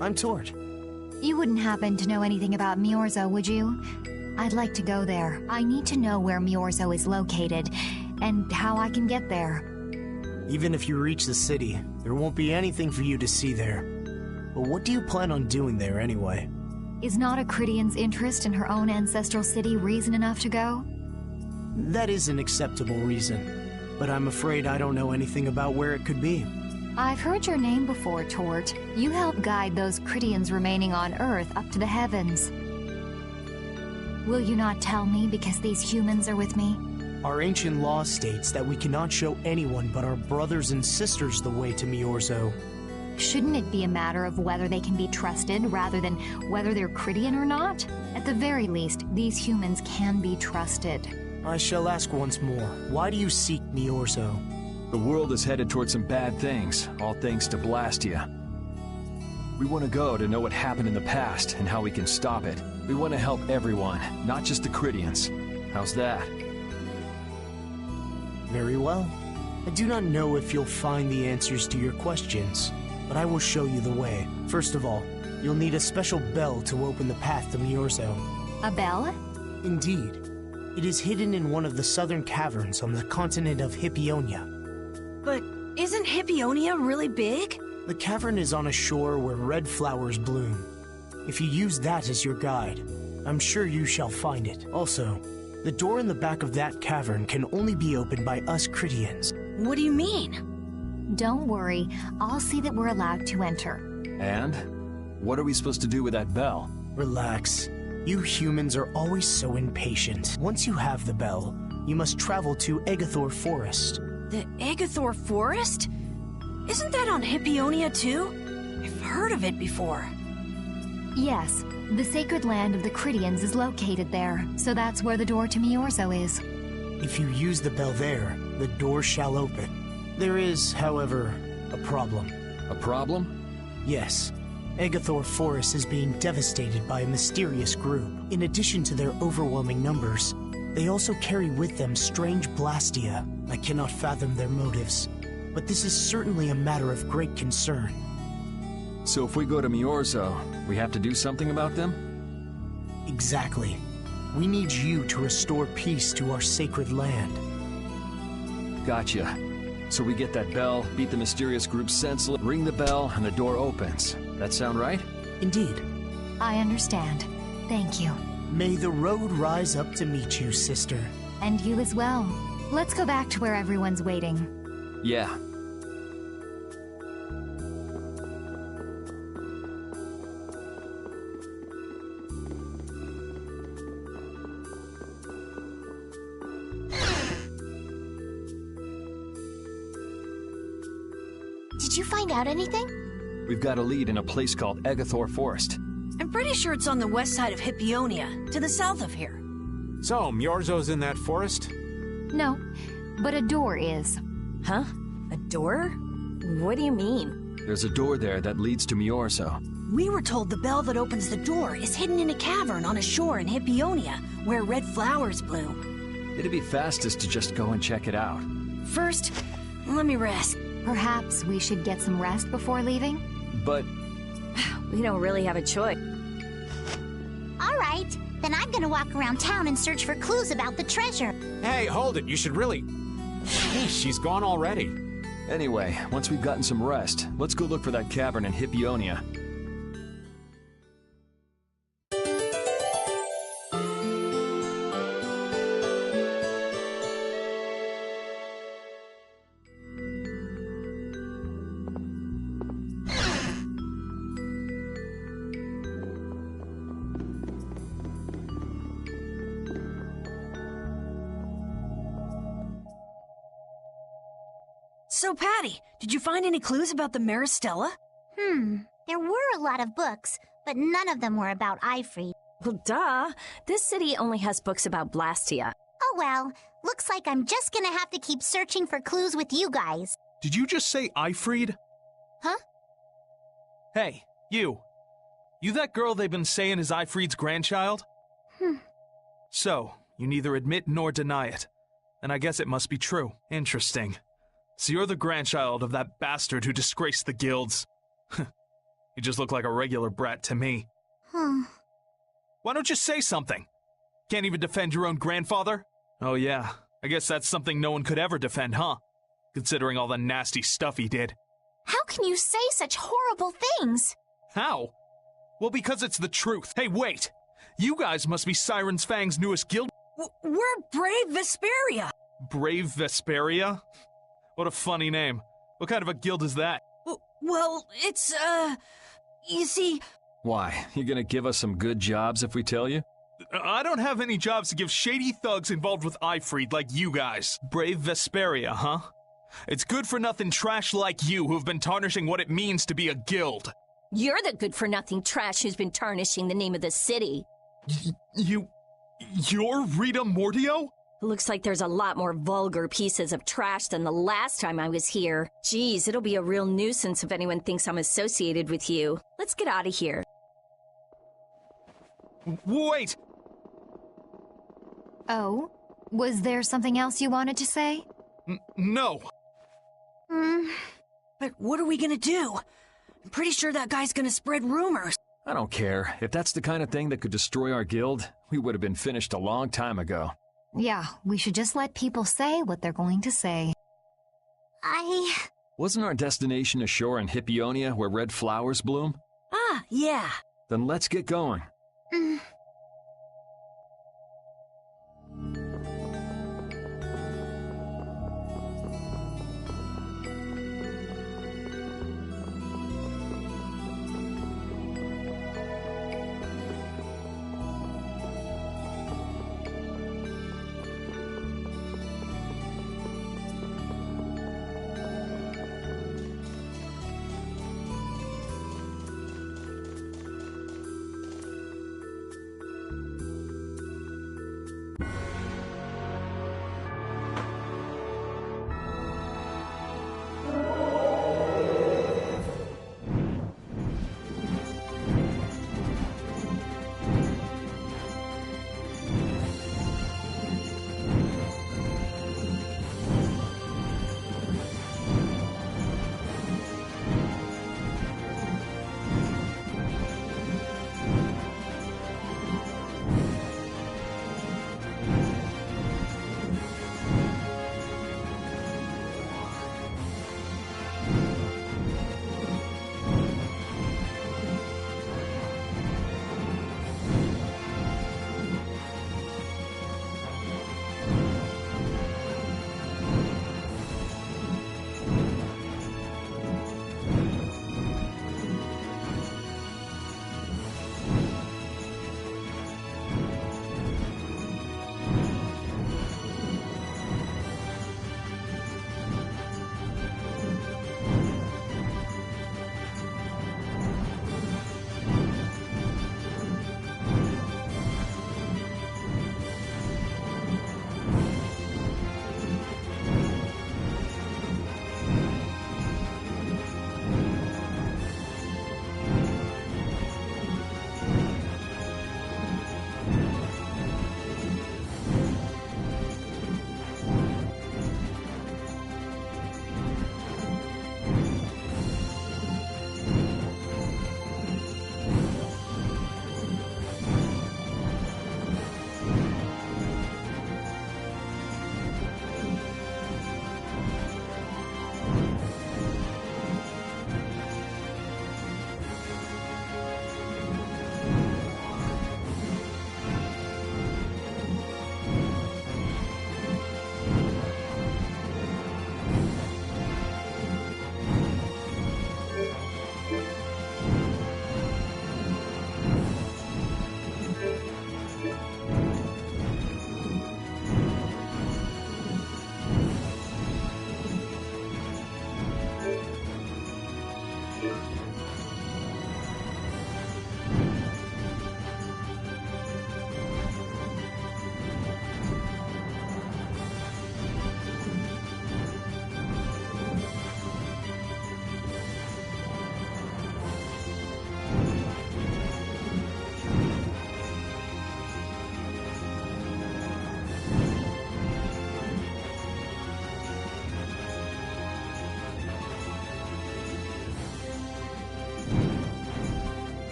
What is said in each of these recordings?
I'm Tort. You wouldn't happen to know anything about Miorzo, would you? I'd like to go there. I need to know where Miorzo is located, and how I can get there. Even if you reach the city, there won't be anything for you to see there. But what do you plan on doing there anyway? Is not a Cridian's interest in her own ancestral city reason enough to go? That is an acceptable reason, but I'm afraid I don't know anything about where it could be. I've heard your name before, Tort. You help guide those Cridians remaining on Earth up to the heavens. Will you not tell me because these humans are with me? Our ancient law states that we cannot show anyone but our brothers and sisters the way to Miorzo. Shouldn't it be a matter of whether they can be trusted rather than whether they're Cridian or not? At the very least, these humans can be trusted. I shall ask once more, why do you seek Miorzo? The world is headed towards some bad things, all thanks to Blastia. We want to go to know what happened in the past and how we can stop it. We want to help everyone, not just the Cridians. How's that? Very well. I do not know if you'll find the answers to your questions, but I will show you the way. First of all, you'll need a special bell to open the path to Miorzo. A bell? Indeed. It is hidden in one of the southern caverns on the continent of Hippionia. But isn't Hippionia really big? The cavern is on a shore where red flowers bloom. If you use that as your guide, I'm sure you shall find it. Also, the door in the back of that cavern can only be opened by us Cridians. What do you mean? Don't worry, I'll see that we're allowed to enter. And? What are we supposed to do with that bell? Relax. You humans are always so impatient. Once you have the bell, you must travel to Egathor Forest. The Egathor Forest? Isn't that on Hippionia too? I've heard of it before. Yes, the sacred land of the Cridians is located there, so that's where the door to Miorzo is. If you use the bell there, the door shall open. There is, however, a problem. A problem? Yes. Egathor Forest is being devastated by a mysterious group. In addition to their overwhelming numbers, they also carry with them strange Blastia. I cannot fathom their motives, but this is certainly a matter of great concern. So if we go to Miorzo, we have to do something about them? Exactly. We need you to restore peace to our sacred land. Gotcha. So we get that bell, beat the mysterious group senseless, ring the bell, and the door opens. That sound right? Indeed. I understand. Thank you. May the road rise up to meet you, sister. And you as well. Let's go back to where everyone's waiting. Yeah. Did you find out anything? We've got a lead in a place called Egathor Forest. I'm pretty sure it's on the west side of Hippionia, to the south of here. So, Miorzo's in that forest? No, but a door is. Huh? A door? What do you mean? There's a door there that leads to Miorzo. We were told the bell that opens the door is hidden in a cavern on a shore in Hippionia, where red flowers bloom. It'd be fastest to just go and check it out. First, let me rest. Perhaps we should get some rest before leaving? But We don't really have a choice. All right, then I'm gonna walk around town and search for clues about the treasure. Hey, hold it, you should really... Hey, she's gone already. anyway, once we've gotten some rest, let's go look for that cavern in Hippionia. So, Patty, did you find any clues about the Maristella? There were a lot of books, but none of them were about Ifried. Well, duh. This city only has books about Blastia. Oh well, looks like I'm just gonna have to keep searching for clues with you guys. Did you just say Ifried? Huh? Hey, you. You that girl they've been saying is Ifried's grandchild? So, you neither admit nor deny it. And I guess it must be true. Interesting. So you're the grandchild of that bastard who disgraced the guilds. You just look like a regular brat to me. Why don't you say something? Can't even defend your own grandfather? Oh yeah, I guess that's something no one could ever defend, huh? Considering all the nasty stuff he did. How can you say such horrible things? How? Well, because it's the truth. Hey, wait! You guys must be Siren's Fang's newest guild. We're Brave Vesperia. Brave Vesperia? What a funny name. What kind of a guild is that? Well, it's, you see... Why? You gonna give us some good jobs if we tell you? I don't have any jobs to give shady thugs involved with Ifreed like you guys. Brave Vesperia, huh? It's good-for-nothing trash like you who've been tarnishing what it means to be a guild. You're the good-for-nothing trash who's been tarnishing the name of the city. You're Rita Mortio? Looks like there's a lot more vulgar pieces of trash than the last time I was here. Geez, it'll be a real nuisance if anyone thinks I'm associated with you. Let's get out of here. Wait! Oh? Was there something else you wanted to say? No. But what are we gonna do? I'm pretty sure that guy's gonna spread rumors. I don't care. If that's the kind of thing that could destroy our guild, we would have been finished a long time ago. Yeah, we should just let people say what they're going to say. Wasn't our destination ashore in Hippionia where red flowers bloom? Ah, yeah. Then let's get going.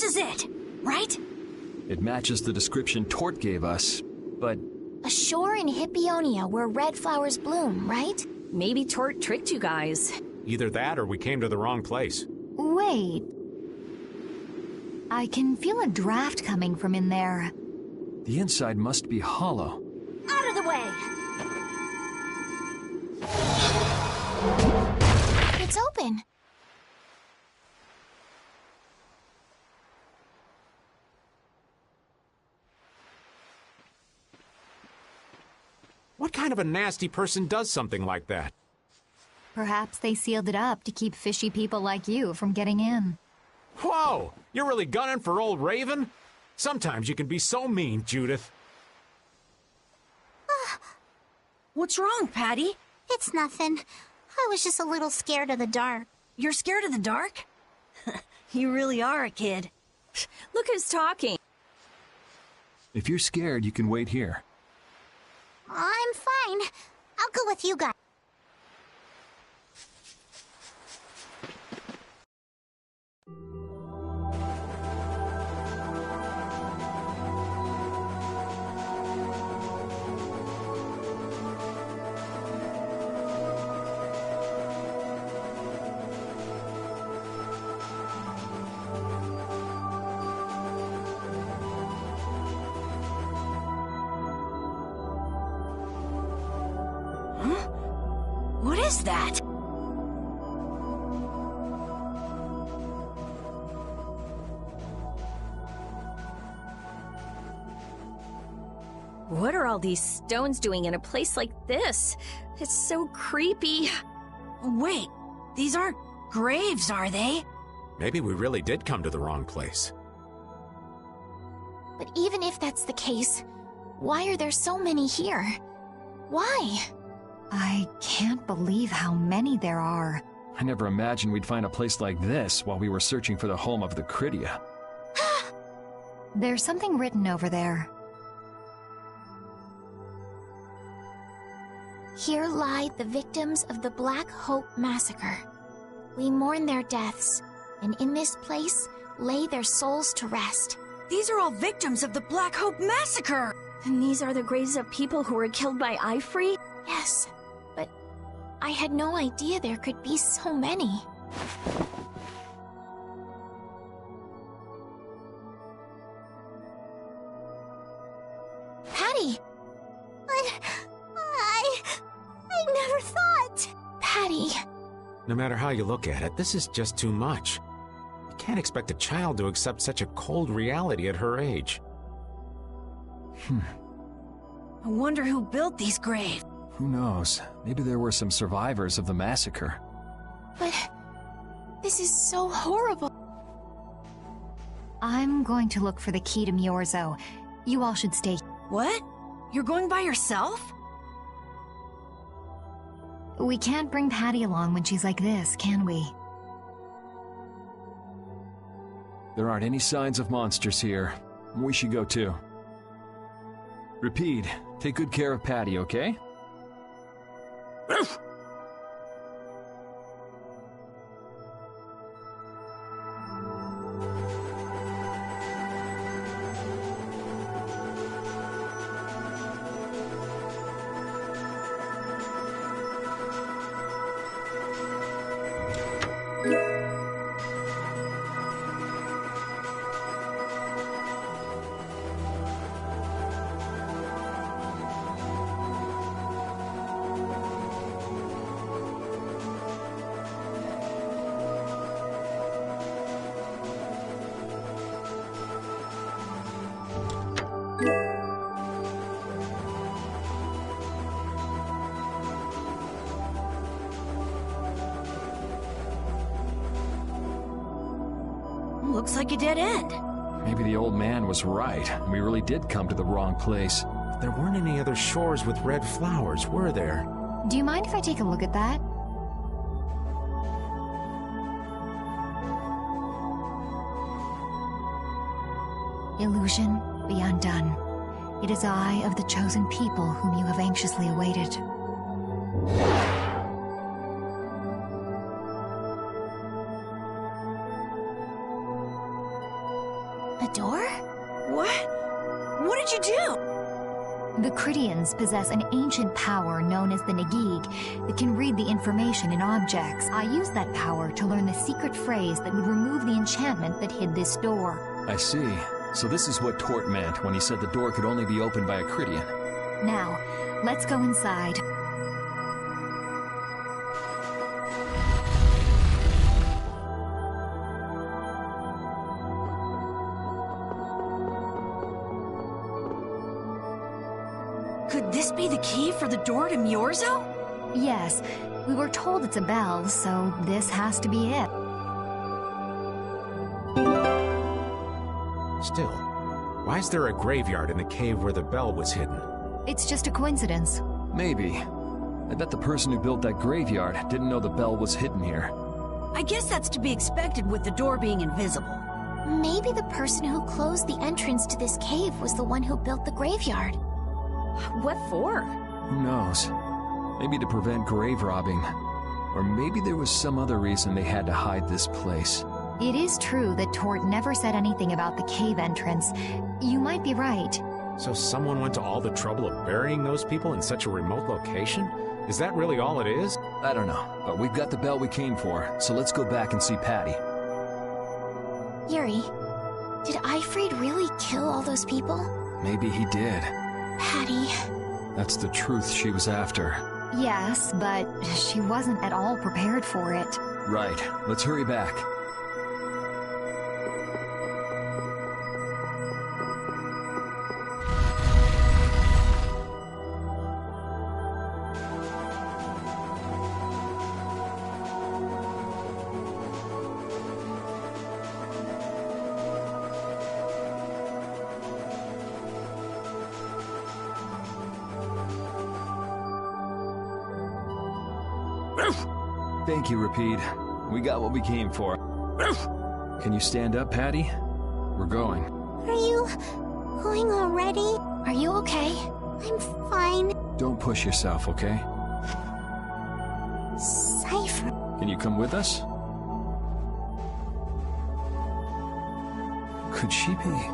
This is it, right? It matches the description Tort gave us, but... A shore in Hippionia where red flowers bloom, right? Maybe Tort tricked you guys. Either that or we came to the wrong place. Wait. I can feel a draft coming from in there. The inside must be hollow. Out of the way! It's open. What kind of a nasty person does something like that? Perhaps they sealed it up to keep fishy people like you from getting in. Whoa! You're really gunning for old Raven? Sometimes you can be so mean, Judith. What's wrong, Patty? It's nothing. I was just a little scared of the dark. You're scared of the dark? You really are a kid. Look who's talking. If you're scared, you can wait here. I'm fine. I'll go with you guys. What is that? What are all these stones doing in a place like this? It's so creepy. Wait, these aren't graves, are they? Maybe we really did come to the wrong place. But even if that's the case, why are there so many here? Why? I can't believe how many there are. I never imagined we'd find a place like this while we were searching for the home of the Critia. There's something written over there. Here lie the victims of the Black Hope Massacre. We mourn their deaths, and in this place lay their souls to rest. These are all victims of the Black Hope Massacre! And these are the graves of people who were killed by Ifree? Yes, but I had no idea there could be so many. Patty! I never thought! Patty! No matter how you look at it, this is just too much. You can't expect a child to accept such a cold reality at her age. I wonder who built these graves. Who knows? Maybe there were some survivors of the massacre. But this is so horrible. I'm going to look for the key to Miorzo. You all should stay. What? You're going by yourself? We can't bring Patty along when she's like this, can we? There aren't any signs of monsters here. We should go too. Repeat, take good care of Patty, okay? Looks like a dead end. Maybe the old man was right, and we really did come to the wrong place. There weren't any other shores with red flowers, were there? Do you mind if I take a look at that? Illusion, be undone. It is I of the chosen people whom you have anxiously awaited. A door? What? What did you do? The Cridians possess an ancient power known as the Negig that can read the information in objects. I used that power to learn the secret phrase that would remove the enchantment that hid this door. I see. So this is what Tort meant when he said the door could only be opened by a Cridian. Now, let's go inside. Could this be the key for the door to Myorzo? Yes, we were told it's a bell, so this has to be it. Still, why is there a graveyard in the cave where the bell was hidden? It's just a coincidence. Maybe. I bet the person who built that graveyard didn't know the bell was hidden here. I guess that's to be expected with the door being invisible. Maybe the person who closed the entrance to this cave was the one who built the graveyard. What for? Who knows? Maybe to prevent grave robbing. Or maybe there was some other reason they had to hide this place. It is true that Tort never said anything about the cave entrance. You might be right. So someone went to all the trouble of burying those people in such a remote location? Is that really all it is? I don't know, but we've got the bell we came for, so let's go back and see Patty. Yuri, did Eifried really kill all those people? Maybe he did. Patty. That's the truth she was after. Yes, but she wasn't at all prepared for it. Right. Let's hurry back. Thank you, Rapide. We got what we came for. Can you stand up, Patty? We're going. Are you going already? Are you okay? I'm fine. Don't push yourself, okay? Cypher. Can you come with us? Could she be?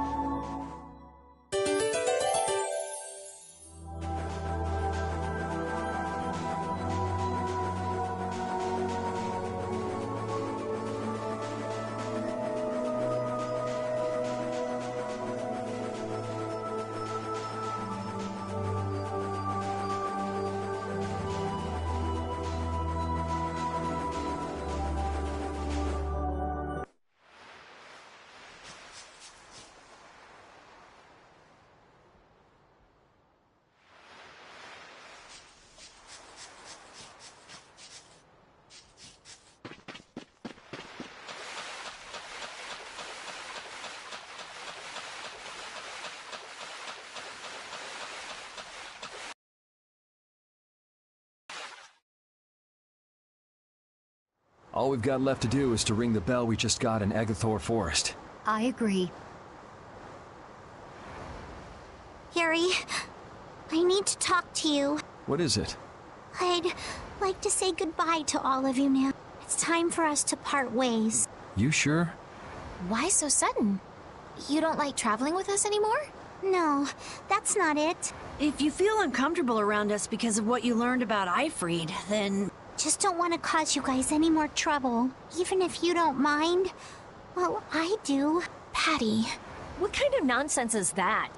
All we've got left to do is to ring the bell we just got in Agathor Forest. I agree. Yuri, I need to talk to you. What is it? I'd like to say goodbye to all of you now. It's time for us to part ways. You sure? Why so sudden? You don't like traveling with us anymore? No, that's not it. If you feel uncomfortable around us because of what you learned about Eifried, then... Just don't want to cause you guys any more trouble. Even if you don't mind. Well, I do. Patty. What kind of nonsense is that?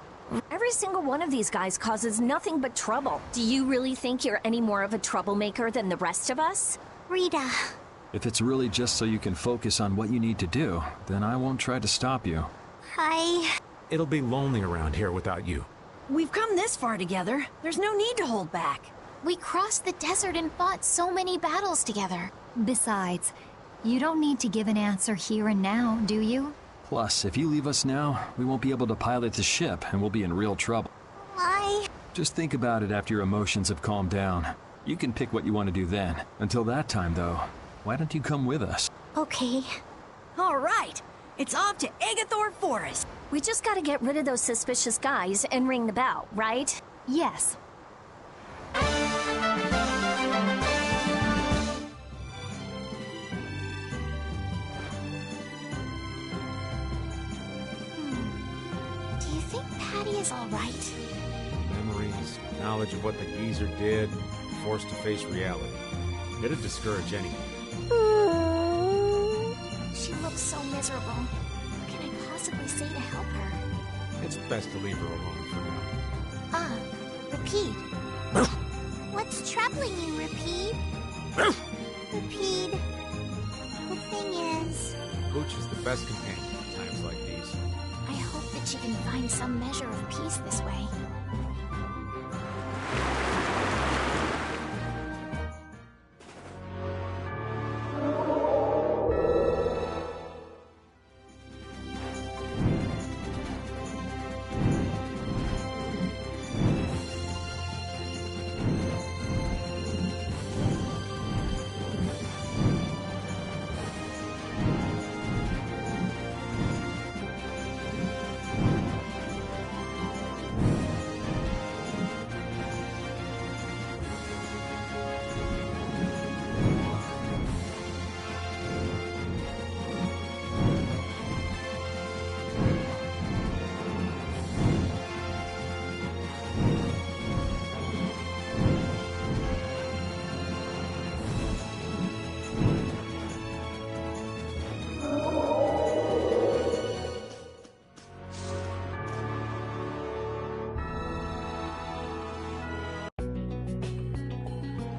Every single one of these guys causes nothing but trouble. Do you really think you're any more of a troublemaker than the rest of us? Rita. If it's really just so you can focus on what you need to do, then I won't try to stop you. It'll be lonely around here without you. We've come this far together. There's no need to hold back. We crossed the desert and fought so many battles together. Besides, you don't need to give an answer here and now, do you? Plus, if you leave us now, we won't be able to pilot the ship and we'll be in real trouble. Just think about it after your emotions have calmed down. You can pick what you want to do then. Until that time, though, why don't you come with us? Okay. All right. It's off to Agathor Forest. We just gotta get rid of those suspicious guys and ring the bell, right? Yes. think Patty is all right? Memories, knowledge of what the geezer did, forced to face reality. It'd discourage anyone. She looks so miserable. What can I possibly say to help her? It's best to leave her alone for now. Ah, Repeat. What's troubling you, Repeat? Repeat. The thing is... Pooch is the best companion in times like these. I hope that she can find some measure of peace this way.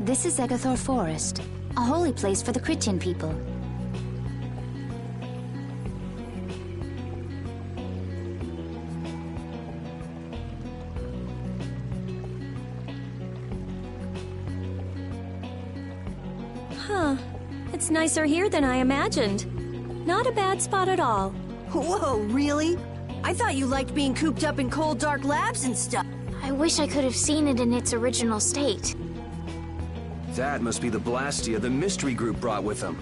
This is Egathor Forest, a holy place for the Christian people. Huh. It's nicer here than I imagined. Not a bad spot at all. Whoa, really? I thought you liked being cooped up in cold, dark labs and stuff. I wish I could have seen it in its original state. That must be the Blastia the mystery group brought with them.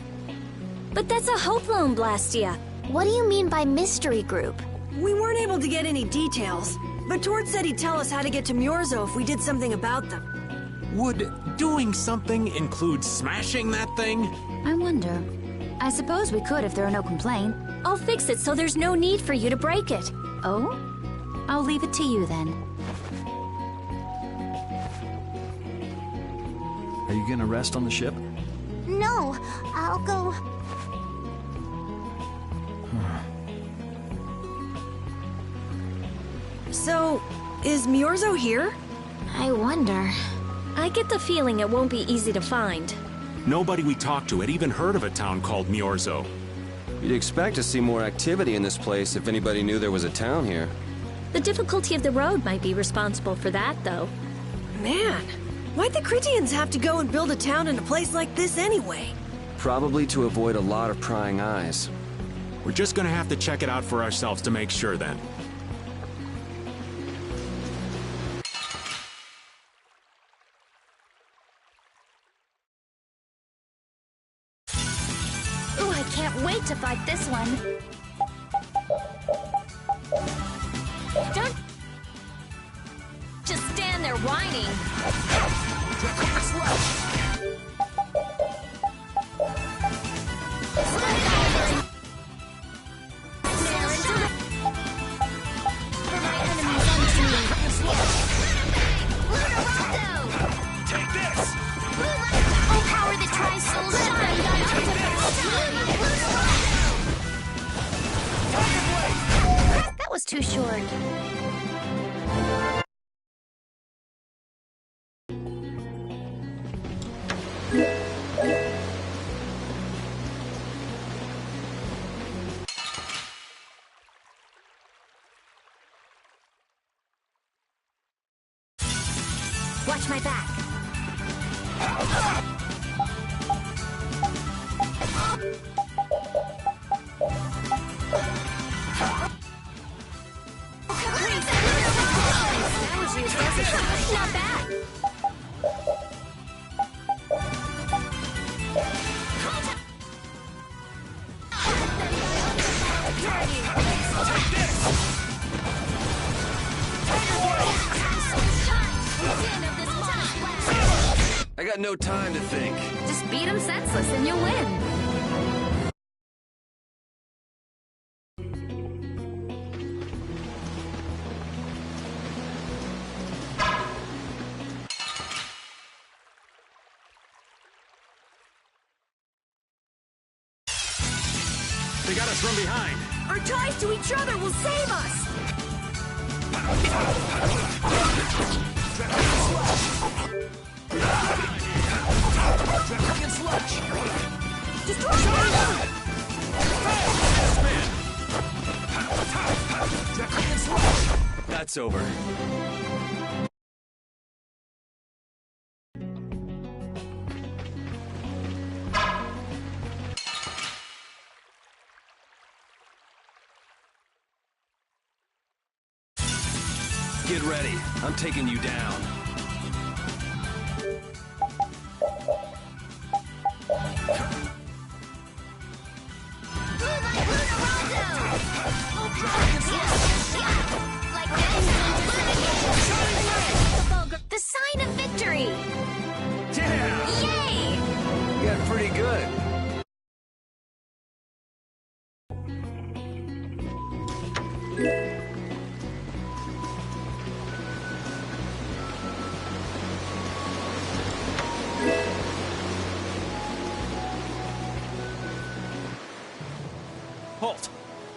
But that's a Hope Loan Blastia. What do you mean by mystery group? We weren't able to get any details, but Tord said he'd tell us how to get to Myorzo if we did something about them. Would doing something include smashing that thing? I wonder. I suppose we could if there are no complaints. I'll fix it so there's no need for you to break it. Oh? I'll leave it to you then. Are you gonna rest on the ship? No, I'll go... So, is Myorzo here? I wonder... I get the feeling it won't be easy to find. Nobody we talked to had even heard of a town called Myorzo. You'd expect to see more activity in this place if anybody knew there was a town here. The difficulty of the road might be responsible for that, though. Man, why'd the Critians have to go and build a town in a place like this anyway? Probably to avoid a lot of prying eyes. We're just gonna have to check it out for ourselves to make sure then. Ooh, I can't wait to fight this one. Don't just stand there whining. Take this! Oh, power that tries soul shine! That was too short. Watch my back. That was useful. Not bad. I got no time to think. Just beat him senseless and you'll win. They got us from behind. Our ties to each other will save us! Draconian Slash! Destroy them! Draconian Slash! That's over. Get ready. I'm taking you down. The sign of victory! Yeah! Yay! You got pretty good. Halt!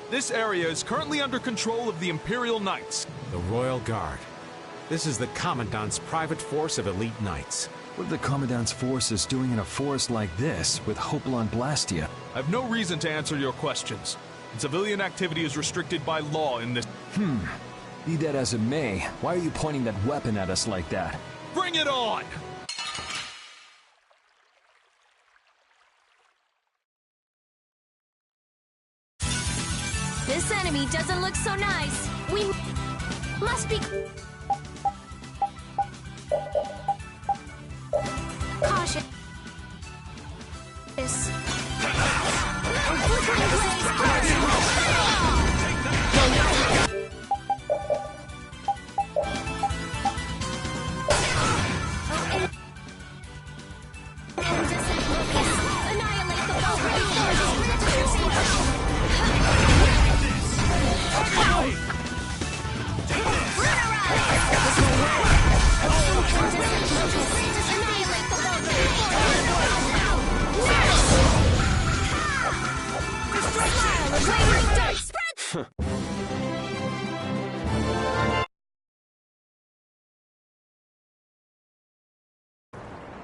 This area is currently under control of the Imperial Knights. The Royal Guard. This is the Commandant's private force of elite knights. What are the Commandant's forces doing in a forest like this with Hopalon Blastia? I have no reason to answer your questions. Civilian activity is restricted by law in this. Be that as it may, why are you pointing that weapon at us like that? Bring it on! This enemy doesn't look so nice. We must be cautious. Flickering blaze burn! Annihilate the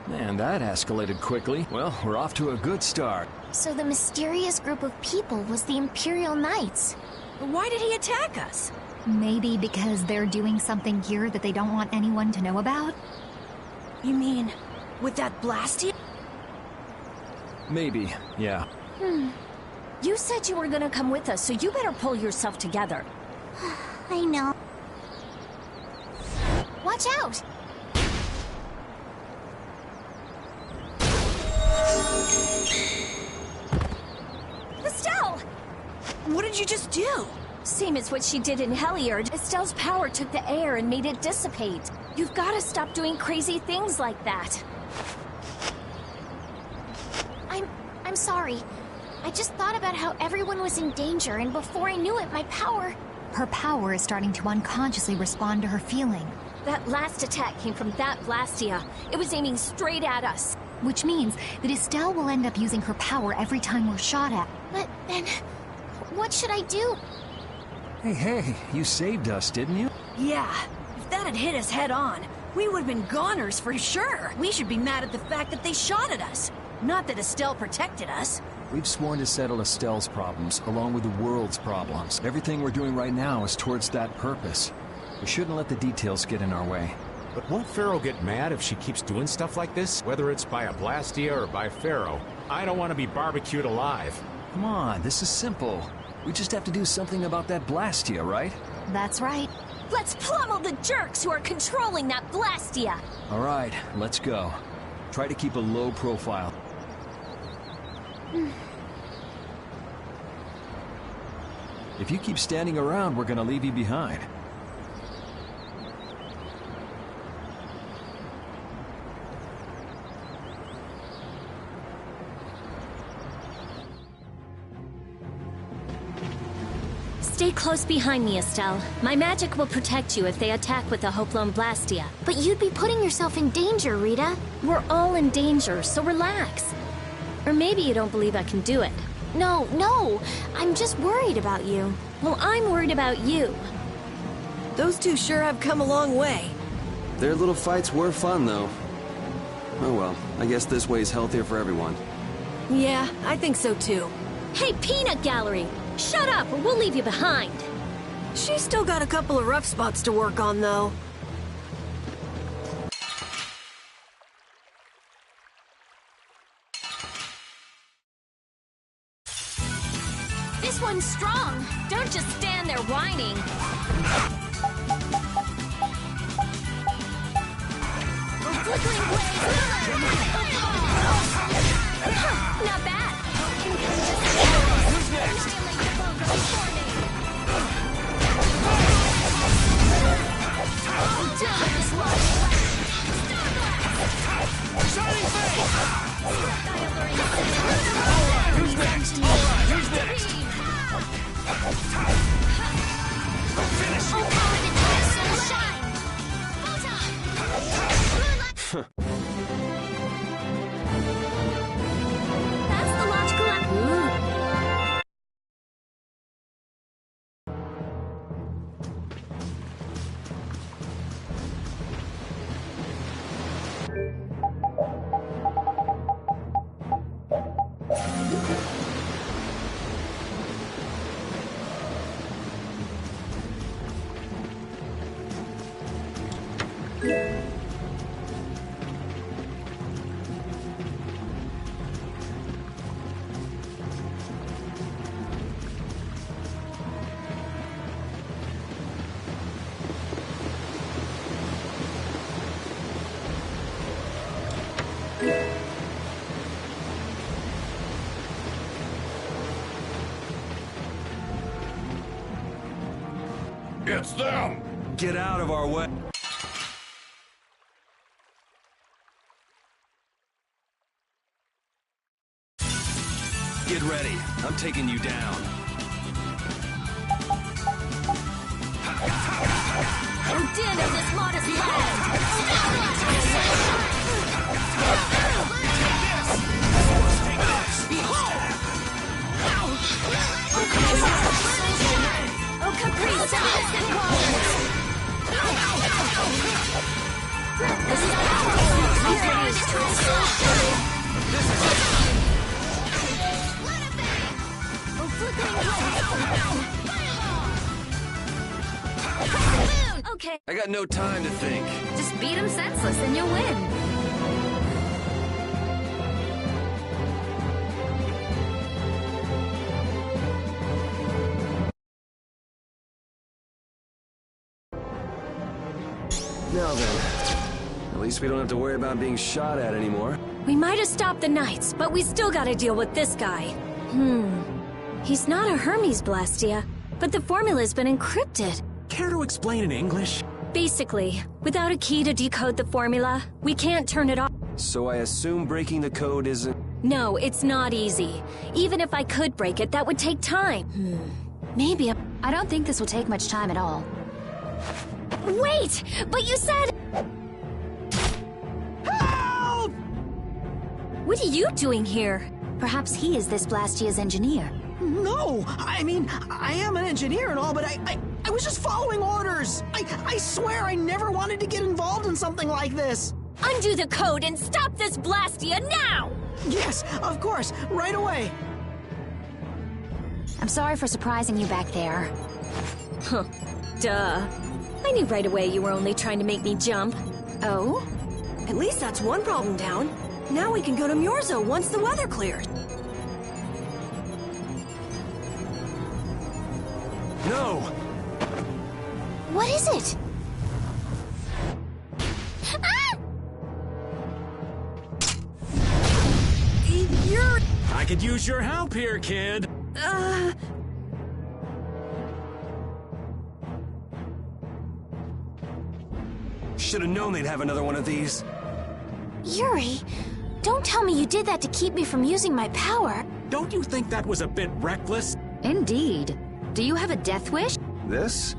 Man, that escalated quickly. Well, we're off to a good start. So the mysterious group of people was the Imperial Knights. Why did he attack us? Maybe because they're doing something here that they don't want anyone to know about? You mean, with that Blastia? Maybe, yeah. You said you were gonna come with us, so you better pull yourself together. I know. Watch out! Estelle! What did you just do? Same as what she did in Heliard. Estelle's power took the air and made it dissipate. You've gotta stop doing crazy things like that. I'm sorry. I just thought about how everyone was in danger, and before I knew it, my power... Her power is starting to unconsciously respond to her feeling. That last attack came from that Blastia. It was aiming straight at us. Which means that Estelle will end up using her power every time we're shot at. But then, what should I do? Hey, you saved us, didn't you? Yeah, if that had hit us head on, we would have been goners for sure. We should be mad at the fact that they shot at us. Not that Estelle protected us. We've sworn to settle Estelle's problems, along with the world's problems. Everything we're doing right now is towards that purpose. We shouldn't let the details get in our way. But won't Pharaoh get mad if she keeps doing stuff like this? Whether it's by a Blastia or by Pharaoh. I don't want to be barbecued alive. Come on, this is simple. We just have to do something about that Blastia, right? That's right. Let's pummel the jerks who are controlling that Blastia! All right, let's go. Try to keep a low profile. If you keep standing around, we're gonna leave you behind. Stay close behind me, Estelle. My magic will protect you if they attack with the Hopalon Blastia. But you'd be putting yourself in danger, Rita. We're all in danger, so relax. Or maybe you don't believe I can do it. No, I'm just worried about you. Well, I'm worried about you. Those two sure have come a long way. Their little fights were fun, though. Oh well, I guess this way's healthier for everyone. Yeah, I think so too. Hey, Peanut Gallery! Shut up or we'll leave you behind. She's still got a couple of rough spots to work on, though. This one's strong. Don't just stand there whining. Flickering blaze. Not bad. Who's next? Shining face! Who's next? Who's next? Finish! That's the logical It's them! Get out of our way. Get ready. I'm taking you down. and din of this modest land. Oh, caprice of innocent waters. This is oh, flickering blaze. Okay. I got no time to think. Just beat him senseless and you'll win. Now then, at least we don't have to worry about being shot at anymore. We might have stopped the Knights, but we still gotta deal with this guy. He's not a Hermes Blastia, but the formula's been encrypted. Care to explain in English? Basically, without a key to decode the formula, we can't turn it off. So I assume breaking the code isn't... No, it's not easy. Even if I could break it, that would take time. Maybe. I don't think this will take much time at all. Wait! But you said... Help! What are you doing here? Perhaps he is this Blastia's engineer. No, I mean, I am an engineer and all, but I was just following orders. I swear I never wanted to get involved in something like this. Undo the code and stop this Blastia now! Yes, of course, right away. I'm sorry for surprising you back there. Huh. Duh. I knew right away you were only trying to make me jump. Oh? At least that's one problem down. Now we can go to Myorzo once the weather clears. No! What is it? Ah! You're... I could use your help here, kid. Should have known they'd have another one of these. Yuri, don't tell me you did that to keep me from using my power. Don't you think that was a bit reckless? Indeed. Do you have a death wish? This?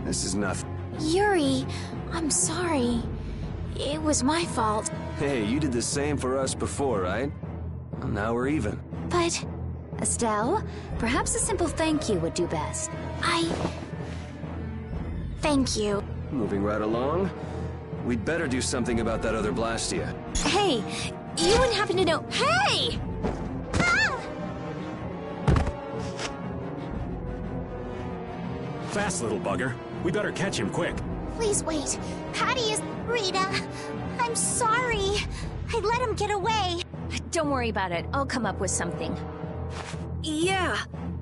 This is nothing. Yuri, I'm sorry. It was my fault. Hey, you did the same for us before, right? Well, now we're even. But Estelle, perhaps a simple thank you would do best. Thank you. Moving right along. We'd better do something about that other Blastia. Hey, you wouldn't happen to know... Hey! Fast, little bugger. We better catch him quick. Please wait. Patty is... Rita, I'm sorry. I let him get away. Don't worry about it. I'll come up with something. Yeah,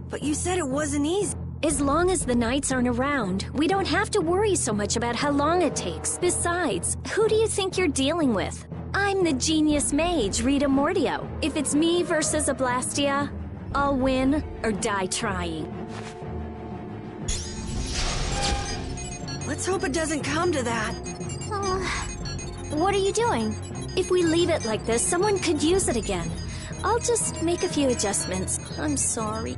but you said it wasn't easy. As long as the knights aren't around, we don't have to worry so much about how long it takes. Besides, who do you think you're dealing with? I'm the genius mage, Rita Mordio. If it's me versus a Blastia, I'll win or die trying. Let's hope it doesn't come to that. What are you doing? If we leave it like this, someone could use it again. I'll just make a few adjustments. I'm sorry.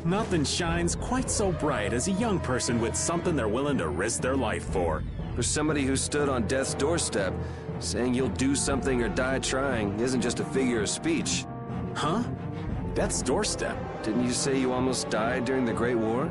Nothing shines quite so bright as a young person with something they're willing to risk their life for. For somebody who stood on death's doorstep, saying you'll do something or die trying isn't just a figure of speech. Huh? Death's doorstep? Didn't you say you almost died during the Great War?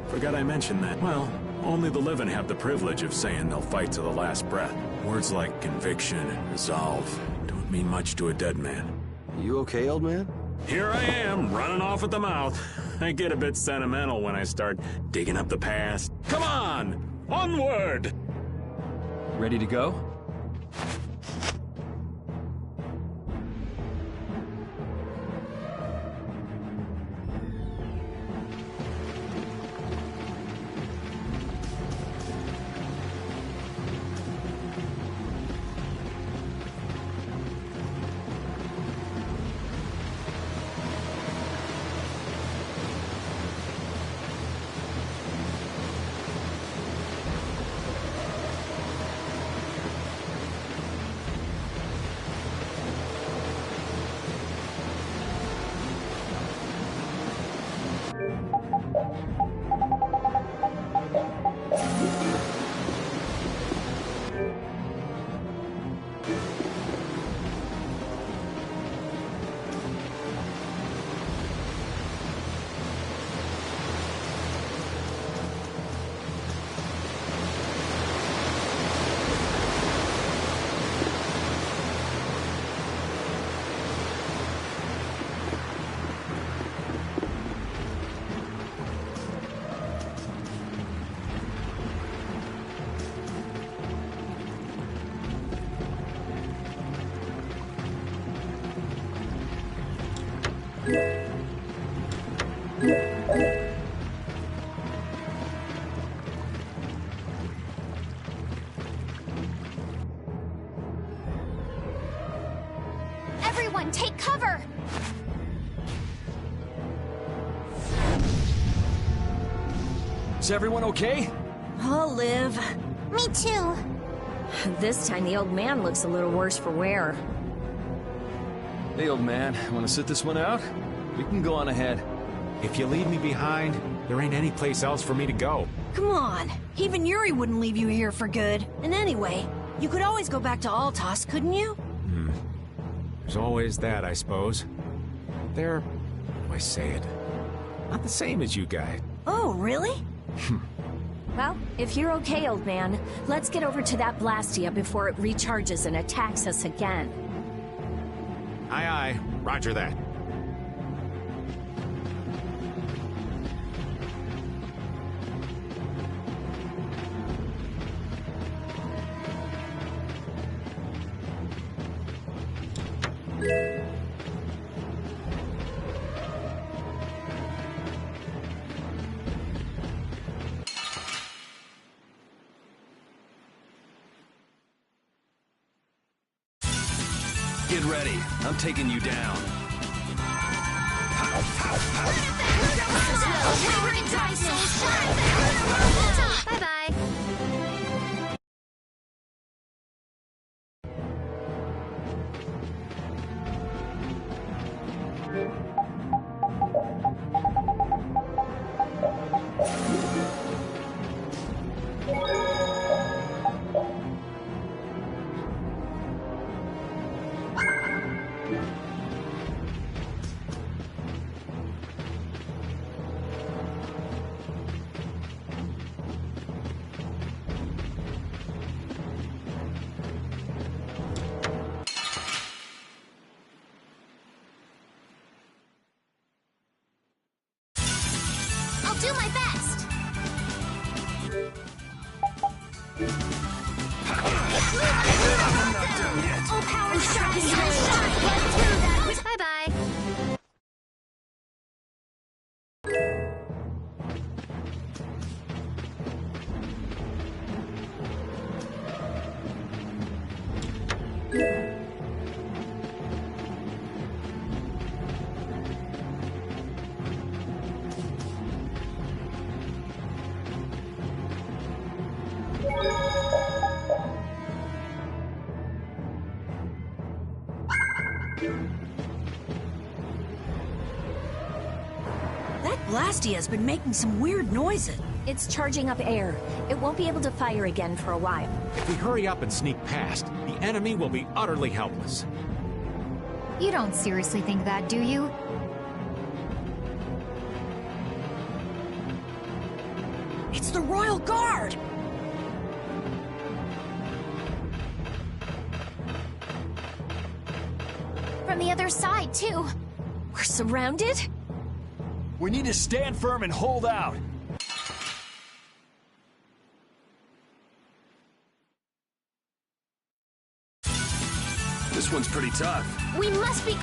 Forgot I mentioned that. Well, only the living have the privilege of saying they'll fight to the last breath. Words like conviction and resolve don't mean much to a dead man. You okay, old man? Here I am, running off at the mouth. I get a bit sentimental when I start digging up the past. Come on! Onward! Ready to go? Everyone, take cover! Is everyone okay? I'll live. Me too. This time the old man looks a little worse for wear. Hey, old man, want to sit this one out? We can go on ahead. If you leave me behind, there ain't any place else for me to go. Come on. Even Yuri wouldn't leave you here for good. And anyway, you could always go back to Altos, couldn't you? There's always that, I suppose. They're, how do I say it? Not the same as you guys. Oh, really? Well, if you're okay, old man, let's get over to that Blastia before it recharges and attacks us again. Aye, aye. Roger that. Get ready. I'm taking you down. Bye-bye. do my best. All power shine. Bye-bye. That Blastia's been making some weird noises. It's charging up air. It won't be able to fire again for a while. If we hurry up and sneak past, the enemy will be utterly helpless. You don't seriously think that, do you? It's the Royal Guard! From the other side, too. We're surrounded? We need to stand firm and hold out. This one's pretty tough. We must be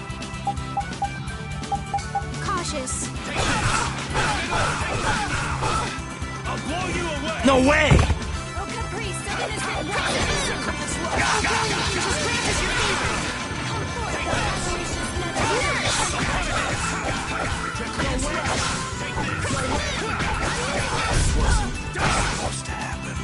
cautious. I'll blow you away! No way! Oh, Caprice, something has been Supposed to happen.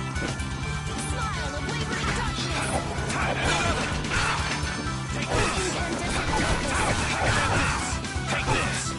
Take this!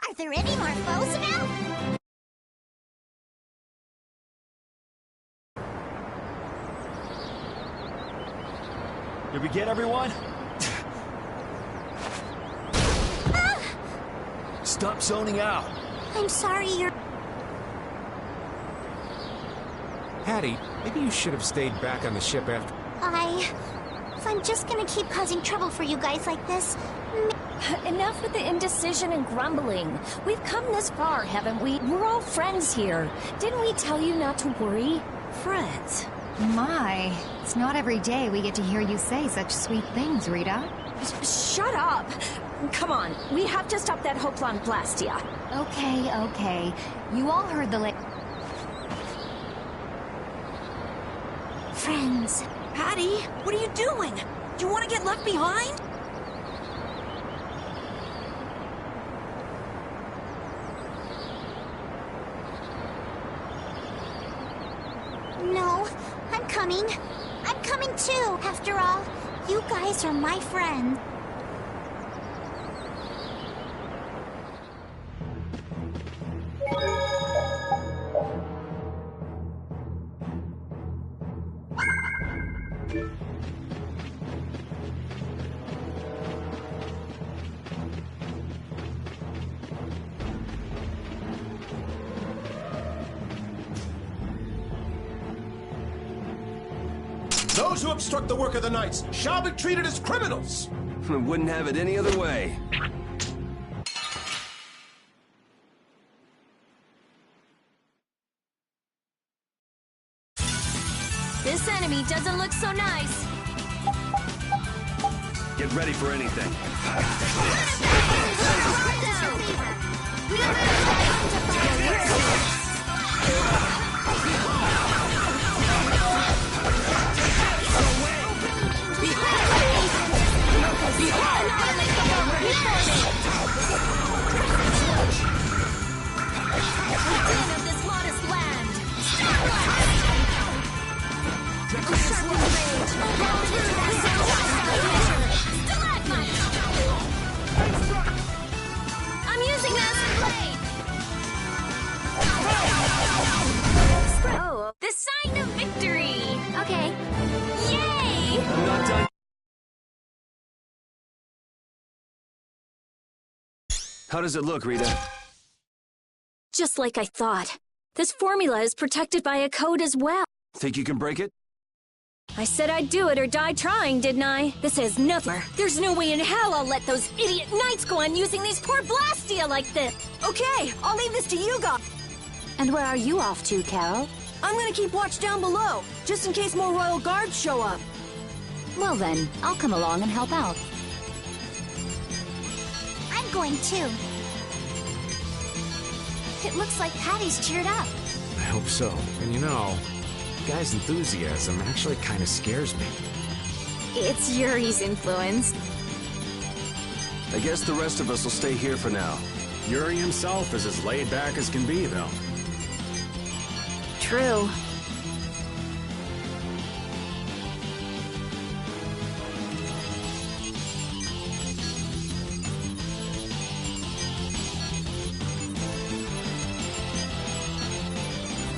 Are there any more foes now? Did we get everyone? Stop zoning out. I'm sorry, you're... Hattie, maybe you should have stayed back on the ship after... If I'm just gonna keep causing trouble for you guys like this... Enough with the indecision and grumbling. We've come this far, haven't we? We're all friends here. Didn't we tell you not to worry? friends. My, it's not every day we get to hear you say such sweet things, Rita. Shut up! Come on, we have to stop that Hoplan Blastia. Okay. You all heard the Friends. Patty, what are you doing? Do you want to get left behind? No, I'm coming. I'm coming too. After all, you guys are my friends. Those who obstruct the work of the Knights shall be treated as criminals! Wouldn't have it any other way. This enemy doesn't look so nice. Get ready for anything. I'm using Master Blade! Oh, the sign of victory! Okay. Yay! I'm not done. How does it look, Rita? Just like I thought. This formula is protected by a code as well. Think you can break it? I said I'd do it or die trying, didn't I? This has nothing. There's no way in hell I'll let those idiot knights go on using these poor Blastia like this. Okay, I'll leave this to you guys. And where are you off to, Carol? I'm gonna keep watch down below, just in case more royal guards show up. Well then, I'll come along and help out. I'm going too. It looks like Patty's cheered up. I hope so. And you know, the guy's enthusiasm actually kind of scares me. It's Yuri's influence. I guess the rest of us will stay here for now. Yuri himself is as laid back as can be, though. True.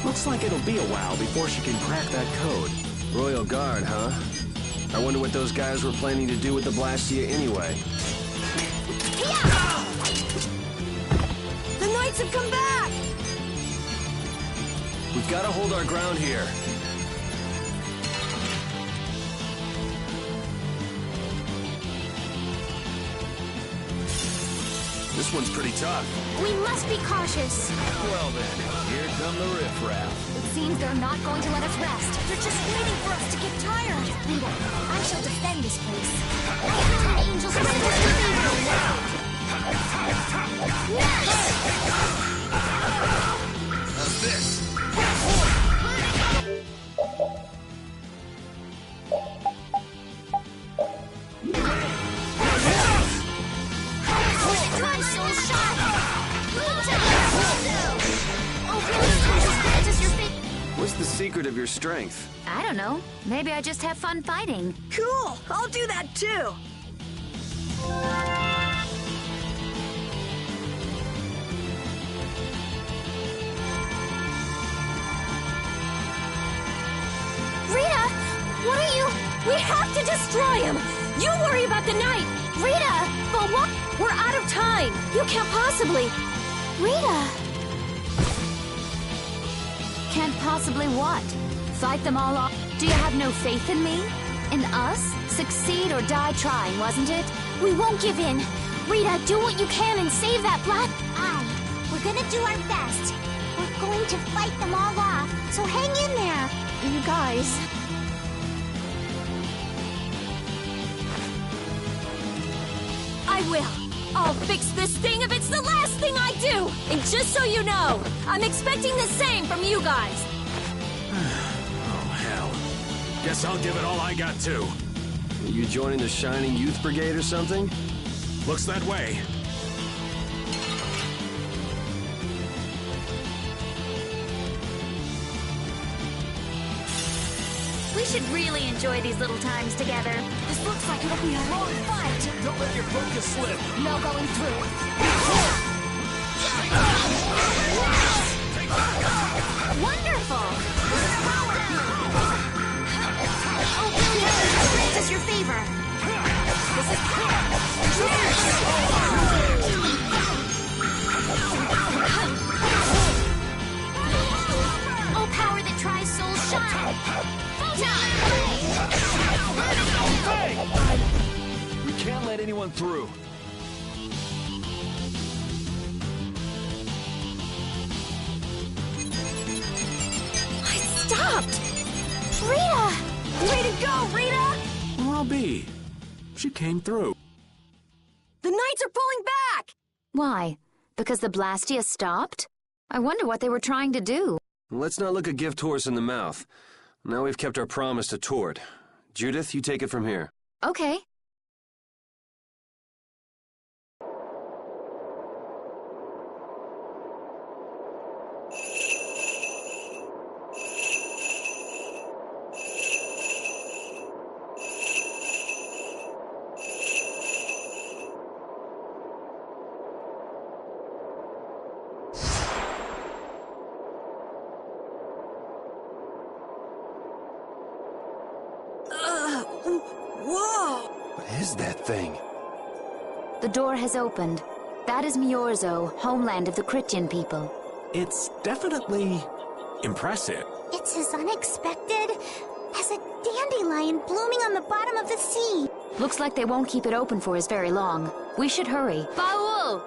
Looks like it'll be a while before she can crack that code. Royal Guard, huh? I wonder what those guys were planning to do with the Blastia anyway. The knights have come back! We've got to hold our ground here. This one's pretty tough. We must be cautious. Well then, here come the riffraff. It seems they're not going to let us rest. They're just waiting for us to get tired. Rita, I shall defend this place. I have an angel's How's this? What's the secret of your strength? I don't know. Maybe I just have fun fighting. Cool! I'll do that too! Rita! What are you... We have to destroy him! You worry about the knight! Rita! But what? We're out of time! You can't possibly... Rita! Can't possibly what? Fight them all off? Do you have no faith in me? In us? Succeed or die trying, wasn't it? We won't give in! Rita, do what you can and save that black... Aye, we're gonna do our best. We're going to fight them all off, so hang in there. You guys... I will! I'll fix this thing if it's the last thing I do! And just so you know, I'm expecting the same from you guys! Oh, hell. Guess I'll give it all I got, too. Are you joining the Shining Youth Brigade or something? Looks that way. We should really enjoy these little times together. This looks like it'll be a long fight! Don't let your focus slip. No going through. Wonderful! Oh, brilliant! Grant us your favor. This is oh, power that tries souls shine! Photon! We can't let anyone through. I stopped! Rita! Way to go, Rita! Well, I'll be. She came through. The knights are pulling back! Why? Because the Blastia stopped? I wonder what they were trying to do. Let's not look a gift horse in the mouth. Now we've kept our promise to Tord. Judith, you take it from here. Okay. is that thing? The door has opened. That is Miorzo, homeland of the Critian people. It's definitely impressive. It's as unexpected as a dandelion blooming on the bottom of the sea. Looks like they won't keep it open for us very long. We should hurry. Baul!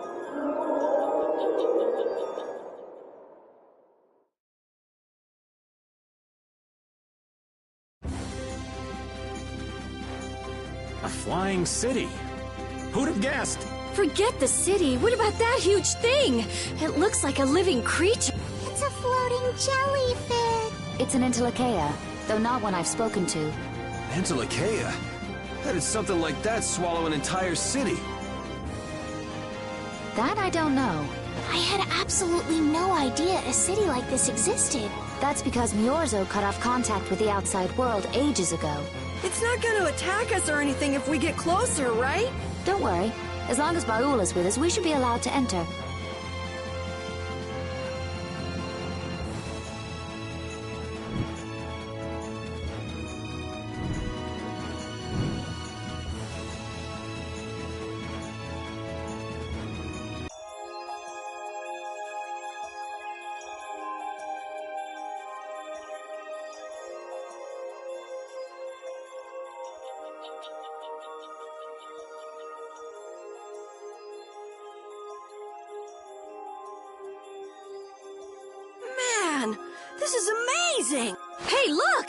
A flying city. Who'd have guessed? Forget the city. What about that huge thing? It looks like a living creature. It's a floating jellyfish. It's an Entelekea, though not one I've spoken to. Entelekea? How did something like that swallow an entire city? That I don't know. I had absolutely no idea a city like this existed. That's because Miorzo cut off contact with the outside world ages ago. It's not going to attack us or anything if we get closer, right? Don't worry. As long as Baul is with us, we should be allowed to enter. Man, this is amazing! Hey, look!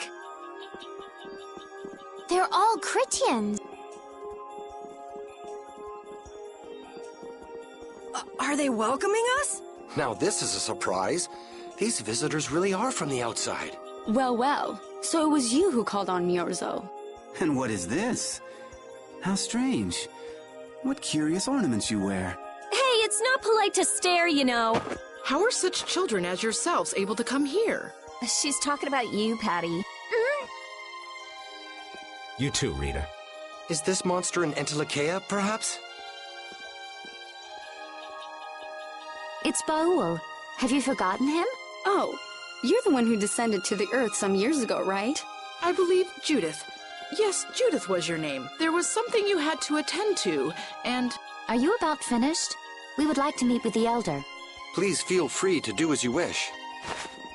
They're all Critians. Are they welcoming us? Now this is a surprise. These visitors really are from the outside. Well, well. So it was you who called on Miorzo. And what is this? How strange. What curious ornaments you wear. Hey, it's not polite to stare, you know. How are such children as yourselves able to come here? She's talking about you, Patty. You too, Rita. Is this monster an Entelekea, perhaps? It's Baul. Have you forgotten him? Oh, you're the one who descended to the Earth some years ago, right? I believe Judith. Yes, Judith was your name. There was something you had to attend to, and... Are you about finished? We would like to meet with the Elder. Please feel free to do as you wish.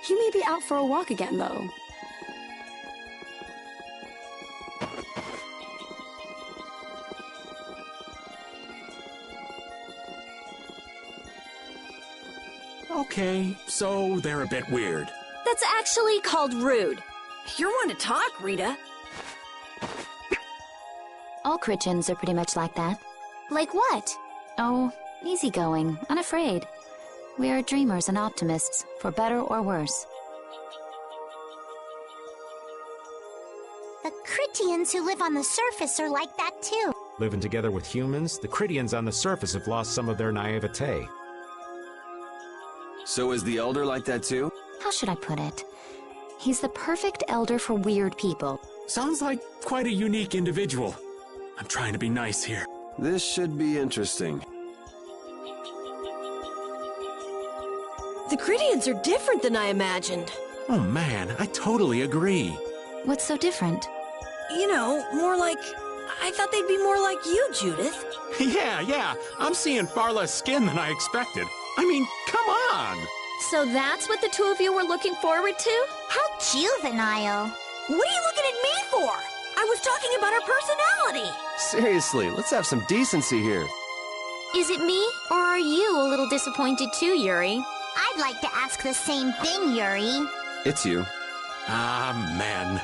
He may be out for a walk again, though. Okay, so they're a bit weird. That's actually called rude. You're one to talk, Rita. All Critians are pretty much like that. Like what? Oh, easygoing, unafraid. We are dreamers and optimists, for better or worse. The Critians who live on the surface are like that too. Living together with humans, the Critians on the surface have lost some of their naivete. So is the Elder like that too? How should I put it? He's the perfect elder for weird people. Sounds like quite a unique individual. I'm trying to be nice here. This should be interesting. The Critians are different than I imagined. Oh man, I totally agree. What's so different? You know, more like... I thought they'd be more like you, Judith. Yeah, I'm seeing far less skin than I expected. I mean, come on! So that's what the two of you were looking forward to? How juvenile. What are you looking at me for? I was talking about our personality. Seriously, let's have some decency here. Is it me, or are you a little disappointed too, Yuri? I'd like to ask the same thing, Yuri. It's you. Ah, man.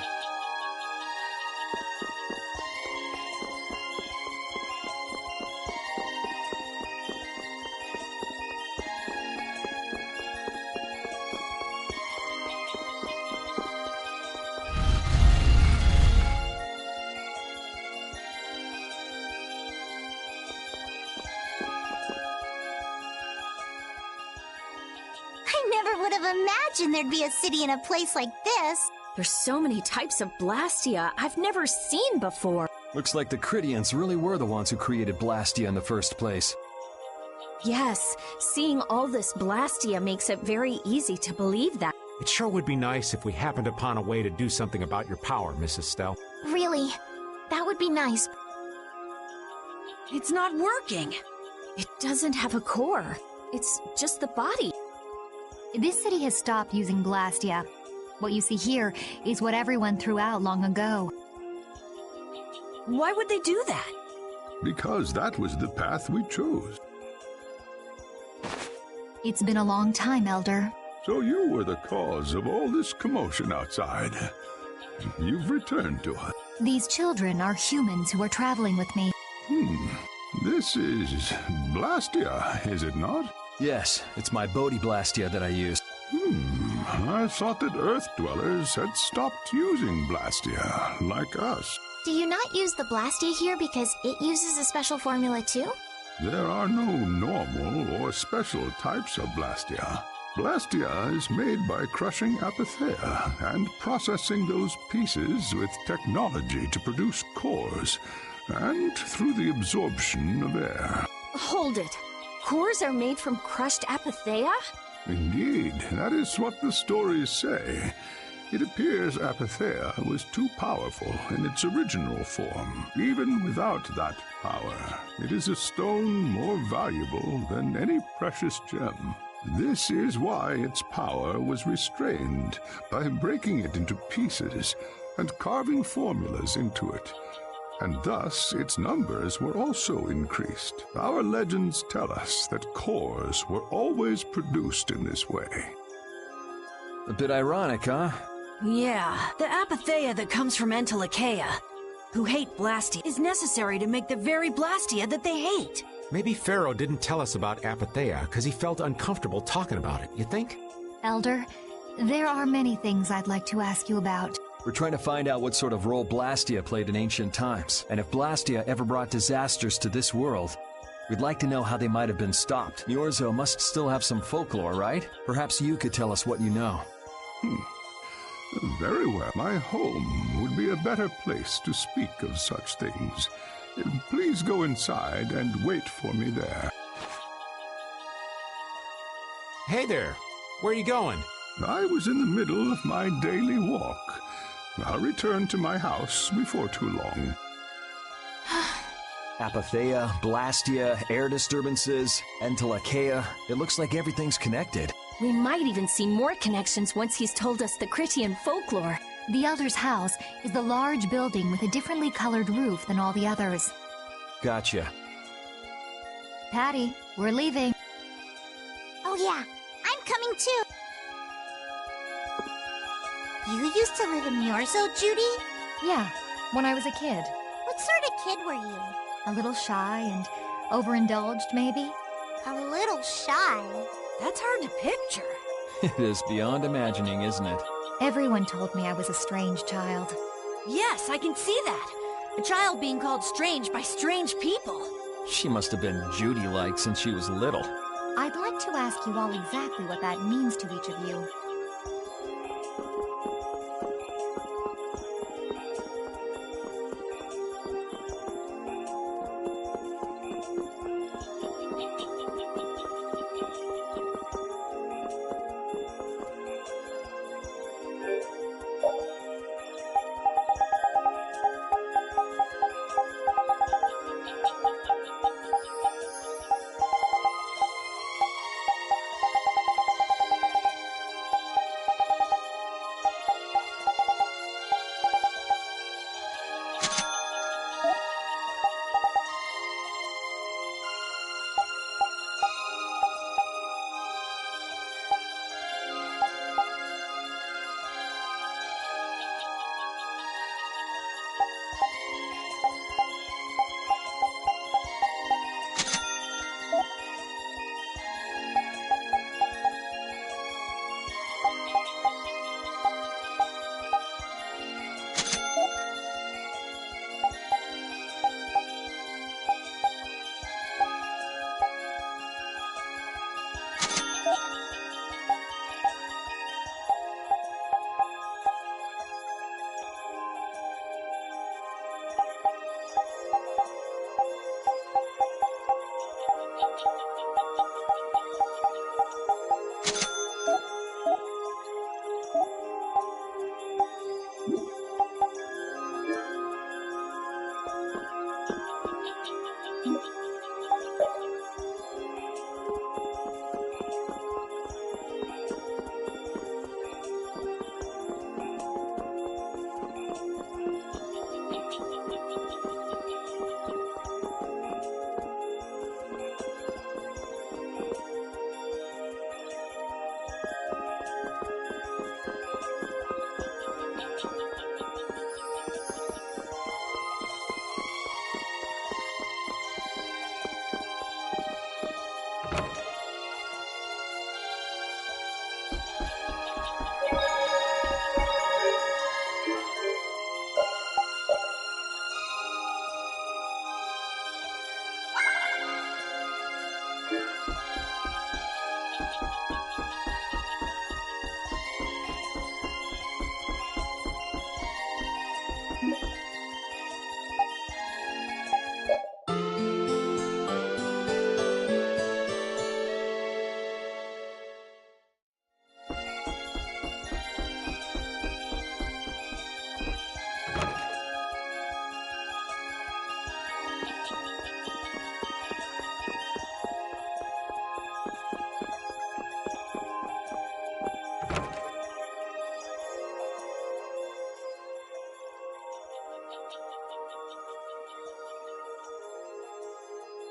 Would have imagined there'd be a city in a place like this. There's so many types of Blastia I've never seen before. Looks like the Critians really were the ones who created Blastia in the first place. Yes, seeing all this Blastia makes it very easy to believe that. It sure would be nice if we happened upon a way to do something about your power, Mrs. Stell. Really, that would be nice. It's not working. It doesn't have a core. It's just the body. This city has stopped using Blastia. What you see here is what everyone threw out long ago. Why would they do that? Because that was the path we chose. It's been a long time, Elder. So you were the cause of all this commotion outside. You've returned to us. These children are humans who are traveling with me. This is Blastia, is it not? Yes, it's my Bodhi Blastia that I used. I thought that Earth dwellers had stopped using Blastia, like us. Do you not use the Blastia here because it uses a special formula too? There are no normal or special types of Blastia. Blastia is made by crushing Apatheia and processing those pieces with technology to produce cores, and through the absorption of air. Hold it. Cores are made from crushed Apatheia? Indeed, that is what the stories say. It appears Apatheia was too powerful in its original form. Even without that power, it is a stone more valuable than any precious gem. This is why its power was restrained by breaking it into pieces and carving formulas into it. And thus its numbers were also increased. Our legends tell us that cores were always produced in this way. A bit ironic, huh? Yeah, the Apatheia that comes from Entelikeia, who hate Blastia, is necessary to make the very Blastia that they hate. Maybe Pharaoh didn't tell us about Apatheia because he felt uncomfortable talking about it, you think? Elder, there are many things I'd like to ask you about. We're trying to find out what sort of role Blastia played in ancient times, and if Blastia ever brought disasters to this world. We'd like to know how they might have been stopped. Niorzo must still have some folklore, right? Perhaps you could tell us what you know. Very well. My home would be a better place to speak of such things. Please go inside and wait for me there. Hey there. Where are you going? I was in the middle of my daily walk. I'll return to my house before too long. Apatheia, Blastia, air disturbances, Entelikeia. It looks like everything's connected. We might even see more connections once he's told us the Critian folklore. The Elder's house is the large building with a differently colored roof than all the others. Gotcha. Patty, we're leaving. Oh yeah, I'm coming too. You used to live in Niorzo, Judy? Yeah, when I was a kid. What sort of kid were you? A little shy and overindulged, maybe? A little shy? That's hard to picture. It is beyond imagining, isn't it? Everyone told me I was a strange child. Yes, I can see that. A child being called strange by strange people. She must have been Judy-like since she was little. I'd like to ask you all exactly what that means to each of you.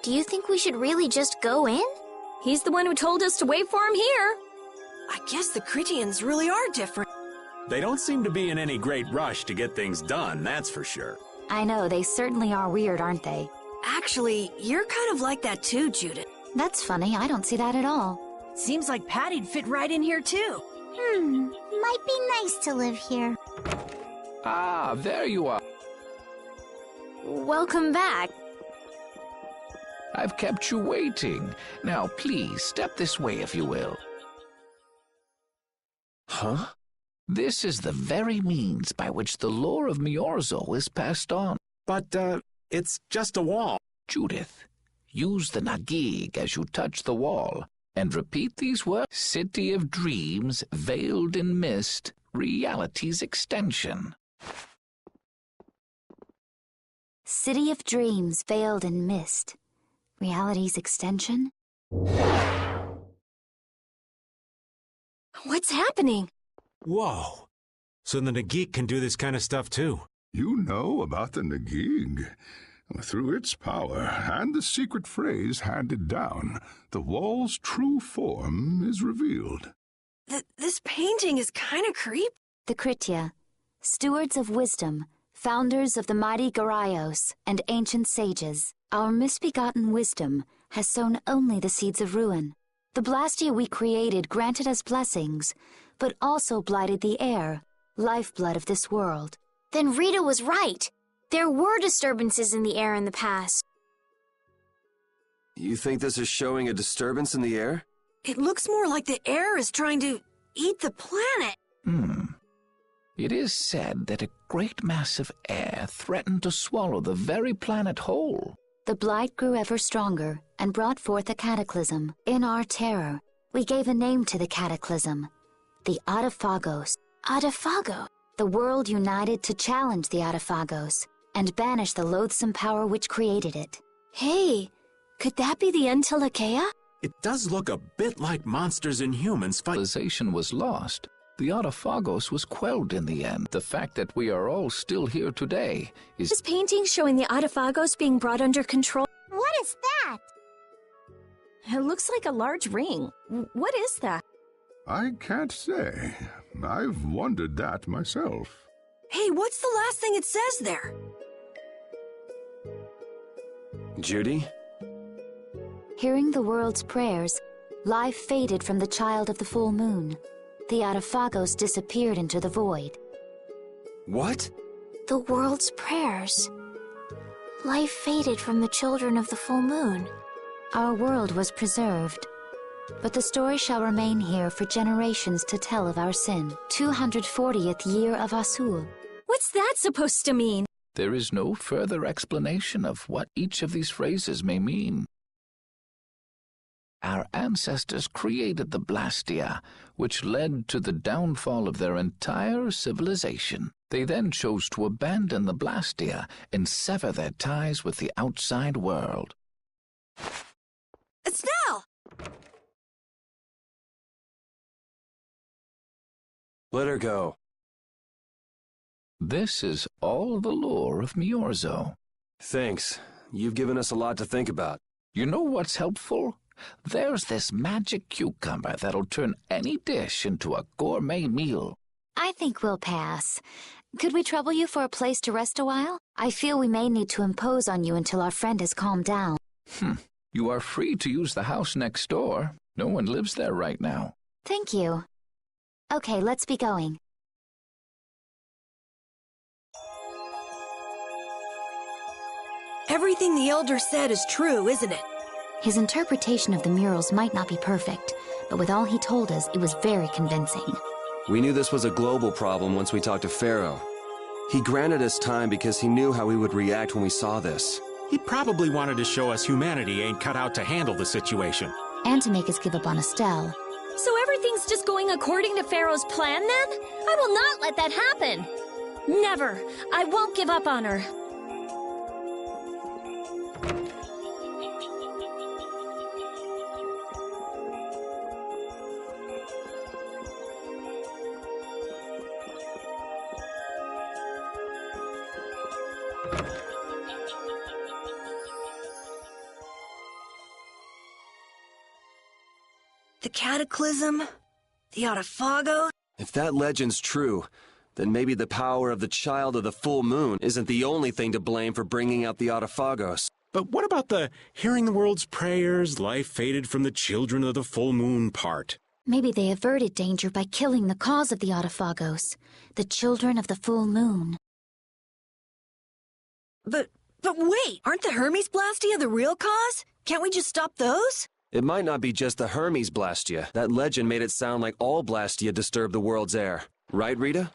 Do you think we should really just go in? He's the one who told us to wait for him here. I guess the Critians really are different. They don't seem to be in any great rush to get things done, that's for sure. I know, they certainly are weird, aren't they? Actually, you're kind of like that too, Judith. That's funny, I don't see that at all. Seems like Patty'd fit right in here too. Might be nice to live here. Ah, there you are. Welcome back. I've kept you waiting. Now, please, step this way if you will. Huh? This is the very means by which the lore of Miorzo is passed on. But, it's just a wall. Judith, use the Nagig as you touch the wall, and repeat these words. City of dreams, veiled in mist, reality's extension. City of dreams, veiled in mist. Reality's extension? What's happening? Whoa. So the Nagik can do this kind of stuff too. You know about the Nagig. Through its power and the secret phrase handed down, the wall's true form is revealed. This painting is kind of creepy. The Kritya, stewards of wisdom, founders of the mighty Garaios and ancient sages, our misbegotten wisdom has sown only the seeds of ruin. The Blastia we created granted us blessings, but also blighted the air, lifeblood of this world. Then Rita was right. There were disturbances in the air in the past. You think this is showing a disturbance in the air? It looks more like the air is trying to eat the planet. It is said that a great mass of air threatened to swallow the very planet whole. The blight grew ever stronger and brought forth a cataclysm. In our terror, we gave a name to the cataclysm, the Adaphagos. Adafago? The world united to challenge the Adaphagos and banish the loathsome power which created it. Hey, could that be the Entelekea? It does look a bit like monsters and humans fight. Civilization was lost. The Adaphagos was quelled in the end. The fact that we are all still here today is... This painting showing the Adaphagos being brought under control. What is that? It looks like a large ring. What is that? I can't say. I've wondered that myself. Hey, what's the last thing it says there? Judy? Hearing the world's prayers, life faded from the child of the full moon. The Adaphagos disappeared into the void. What? The world's prayers. Life faded from the children of the full moon. Our world was preserved, but the story shall remain here for generations to tell of our sin. 240th year of Asul. What's that supposed to mean? There is no further explanation of what each of these phrases may mean. Our ancestors created the Blastia, which led to the downfall of their entire civilization. They then chose to abandon the Blastia and sever their ties with the outside world. Estelle! Let her go. This is all the lore of Miorzo. Thanks. You've given us a lot to think about. You know what's helpful? There's this magic cucumber that'll turn any dish into a gourmet meal. I think we'll pass. Could we trouble you for a place to rest a while? I feel we may need to impose on you until our friend has calmed down. You are free to use the house next door. No one lives there right now. Thank you. Okay, let's be going. Everything the Elder said is true, isn't it? His interpretation of the murals might not be perfect, but with all he told us, it was very convincing. We knew this was a global problem once we talked to Pharaoh. He granted us time because he knew how we would react when we saw this. He probably wanted to show us humanity ain't cut out to handle the situation. And to make us give up on Estelle. So everything's just going according to Pharaoh's plan then? I will not let that happen. Never. I won't give up on her. cataclysm, the Autophago. If that legend's true, then maybe the power of the child of the full moon isn't the only thing to blame for bringing out the Autophagos. But what about the hearing the world's prayers, life faded from the children of the full moon part? Maybe they averted danger by killing the cause of the Autophagos, the children of the full moon. But wait, aren't the Hermes Blastia the real cause? Can't we just stop those? It might not be just the Hermes Blastia. That legend made it sound like all Blastia disturb the world's air. Right, Rita?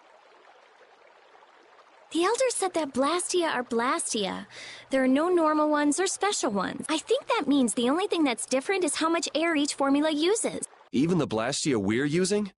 The Elder said that Blastia are Blastia. There are no normal ones or special ones. I think that means the only thing that's different is how much air each formula uses. Even the Blastia we're using?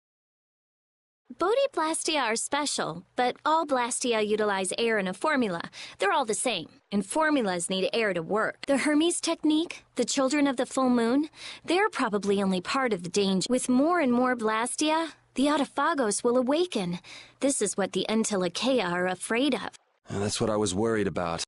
Bodhi-Blastia are special, but all Blastia utilize air in a formula. They're all the same, and formulas need air to work. The Hermes technique, the children of the full moon, they're probably only part of the danger. With more and more Blastia, the Autophagos will awaken. This is what the Entelekea are afraid of. And that's what I was worried about.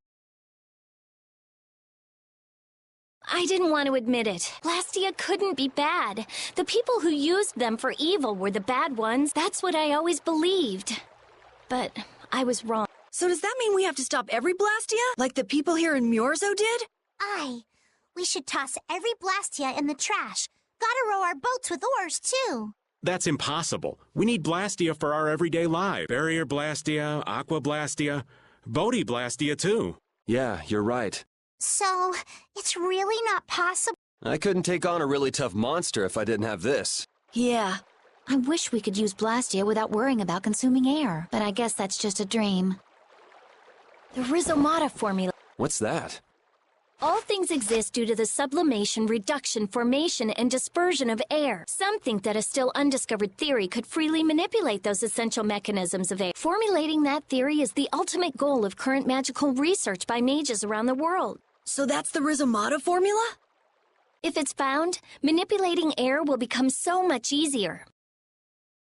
I didn't want to admit it. Blastia couldn't be bad. The people who used them for evil were the bad ones. That's what I always believed. But I was wrong. So does that mean we have to stop every Blastia? Like the people here in Myorzo did? Aye. We should toss every Blastia in the trash. Gotta row our boats with oars, too. That's impossible. We need Blastia for our everyday life. Barrier Blastia, Aqua Blastia, Bodhi Blastia too. Yeah, you're right. So, it's really not possible. I couldn't take on a really tough monster if I didn't have this. Yeah. I wish we could use Blastia without worrying about consuming air, but I guess that's just a dream. The Rhizomata formula. What's that? All things exist due to the sublimation, reduction, formation, and dispersion of air. Some think that a still undiscovered theory could freely manipulate those essential mechanisms of air. Formulating that theory is the ultimate goal of current magical research by mages around the world. So that's the Rhizomata formula? If it's found, manipulating air will become so much easier.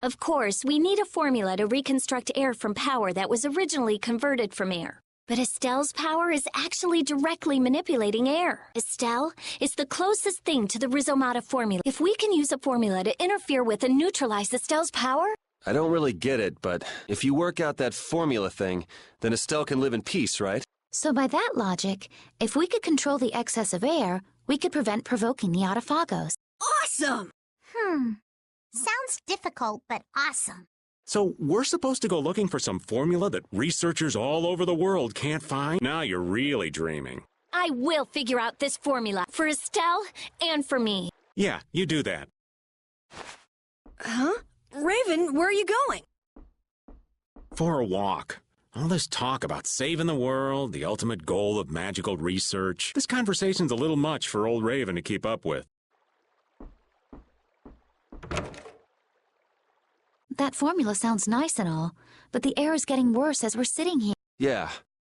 Of course, we need a formula to reconstruct air from power that was originally converted from air. But Estelle's power is actually directly manipulating air. Estelle is the closest thing to the Rhizomata formula. If we can use a formula to interfere with and neutralize Estelle's power... I don't really get it, but if you work out that formula thing, then Estelle can live in peace, right? So by that logic, if we could control the excess of air, we could prevent provoking the Autophagos. Awesome! Sounds difficult, but awesome. So we're supposed to go looking for some formula that researchers all over the world can't find? Now you're really dreaming. I will figure out this formula for Estelle and for me. Yeah, you do that. Huh? Raven, where are you going? For a walk. All this talk about saving the world, the ultimate goal of magical research. This conversation's a little much for old Raven to keep up with. That formula sounds nice and all, but the air is getting worse as we're sitting here. Yeah.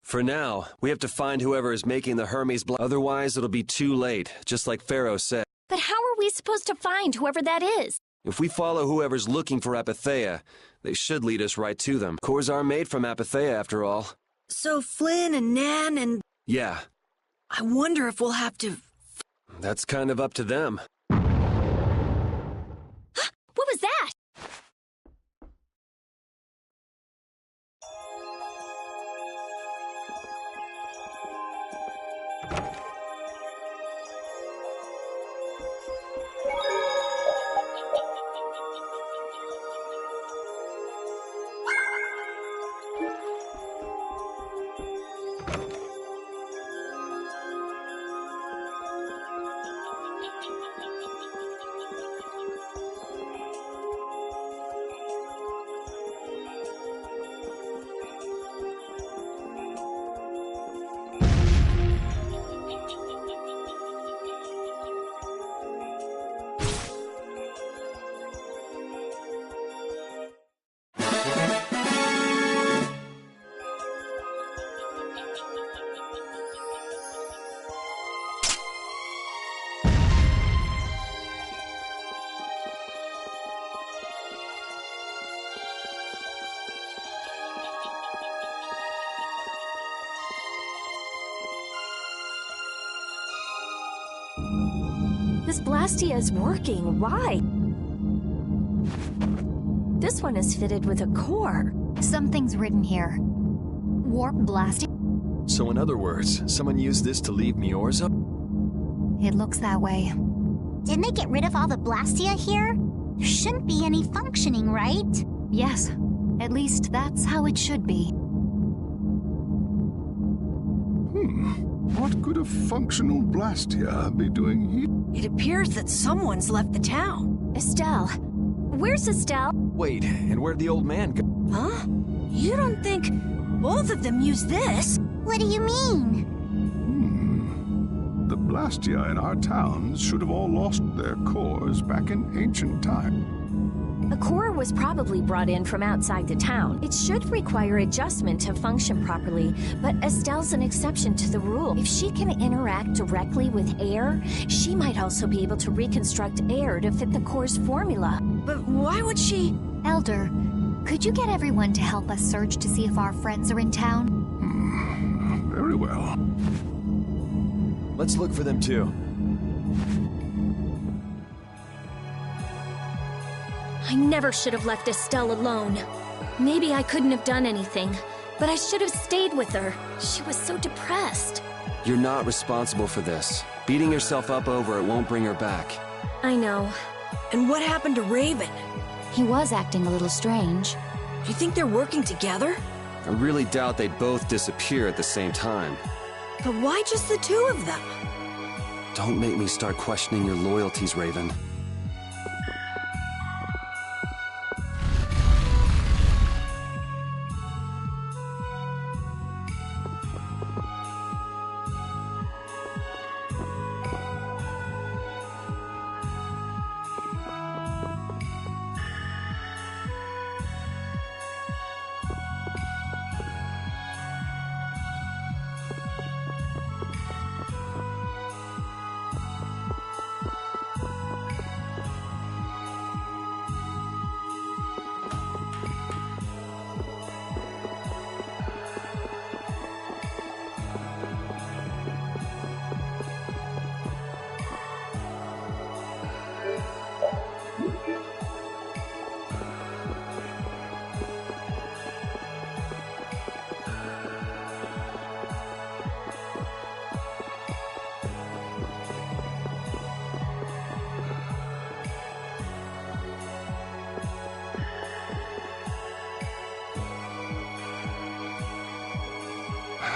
For now, we have to find whoever is making the Hermes Otherwise, it'll be too late, just like Pharaoh said. But how are we supposed to find whoever that is? If we follow whoever's looking for Apatheia, they should lead us right to them. Cores are made from Apatheia, after all. So Flynn and Nan and... Yeah. I wonder if we'll have to... That's kind of up to them. What was that? This Blastia is working. Why? This one is fitted with a core. Something's written here. Warp blasting. So in other words, someone used this to leave Miorza? It looks that way. Didn't they get rid of all the Blastia here? There shouldn't be any functioning, right? Yes. At least that's how it should be. What could a functional Blastia be doing here? It appears that someone's left the town. Estelle. Where's Estelle? Wait, and where'd the old man go? Huh? You don't think both of them used this? What do you mean? The Blastia in our towns should have all lost their cores back in ancient times. A core was probably brought in from outside the town. It should require adjustment to function properly, but Estelle's an exception to the rule. If she can interact directly with air, she might also be able to reconstruct air to fit the core's formula. But why would she? Elder, could you get everyone to help us search to see if our friends are in town? Very well. Let's look for them too. I never should have left Estelle alone. Maybe I couldn't have done anything, but I should have stayed with her. She was so depressed. You're not responsible for this. Beating yourself up over it won't bring her back. I know. And what happened to Raven? He was acting a little strange. Do you think they're working together? I really doubt they'd both disappear at the same time. But why just the two of them? Don't make me start questioning your loyalties, Raven.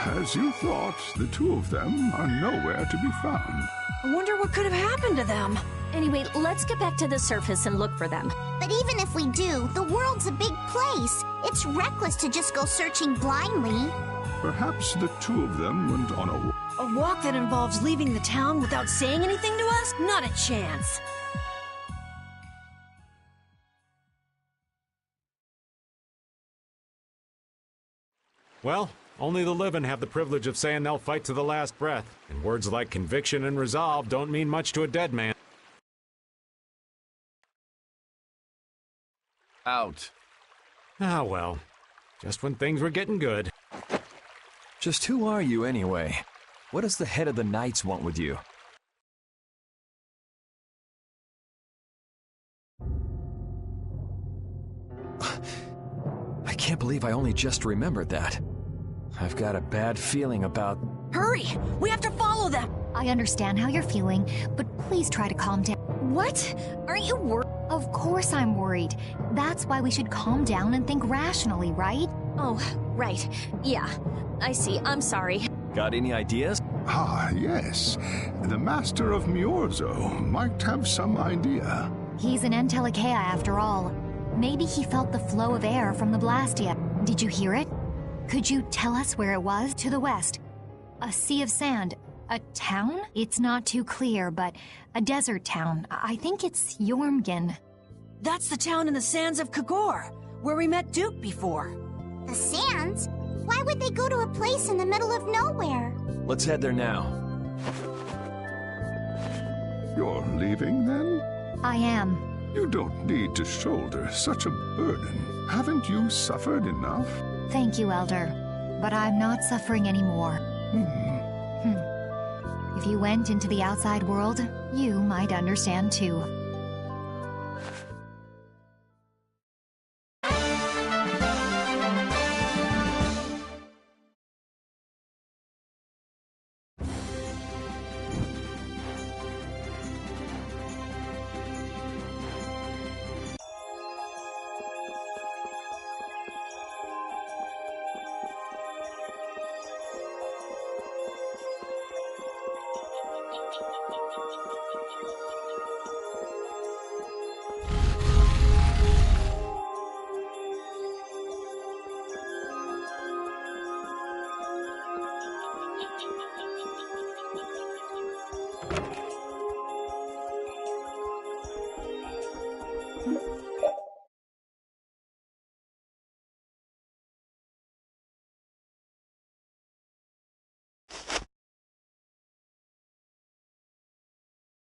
As you thought, the two of them are nowhere to be found. I wonder what could have happened to them. Anyway, let's get back to the surface and look for them. But even if we do, the world's a big place. It's reckless to just go searching blindly. Perhaps the two of them went on a walk. A walk that involves leaving the town without saying anything to us? Not a chance. Well, only the living have the privilege of saying they'll fight to the last breath. And words like conviction and resolve don't mean much to a dead man. Out. Ah, well. Just when things were getting good. Just who are you anyway? What does the head of the Knights want with you? I can't believe I only just remembered that. I've got a bad feeling about... Hurry! We have to follow them! I understand how you're feeling, but please try to calm down. What? Aren't you worried? Of course I'm worried. That's why we should calm down and think rationally, right? Oh, right. Yeah, I see. I'm sorry. Got any ideas? Ah, yes. The Master of Miorzo might have some idea. He's an Entelecea after all. Maybe he felt the flow of air from the Blastia. Did you hear it? Could you tell us where it was? To the west. A sea of sand. A town? It's not too clear, but a desert town. I think it's Jormungand. That's the town in the sands of Kagor, where we met Duke before. The sands? Why would they go to a place in the middle of nowhere? Let's head there now. You're leaving, then? I am. You don't need to shoulder such a burden. Haven't you suffered enough? Thank you, Elder. But I'm not suffering anymore. If you went into the outside world, you might understand too.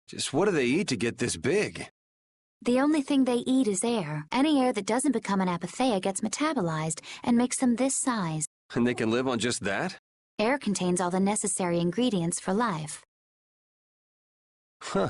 Just what do they eat to get this big? The only thing they eat is air. Any air that doesn't become an apatheia gets metabolized and makes them this size. And they can live on just that? Air contains all the necessary ingredients for life. Huh.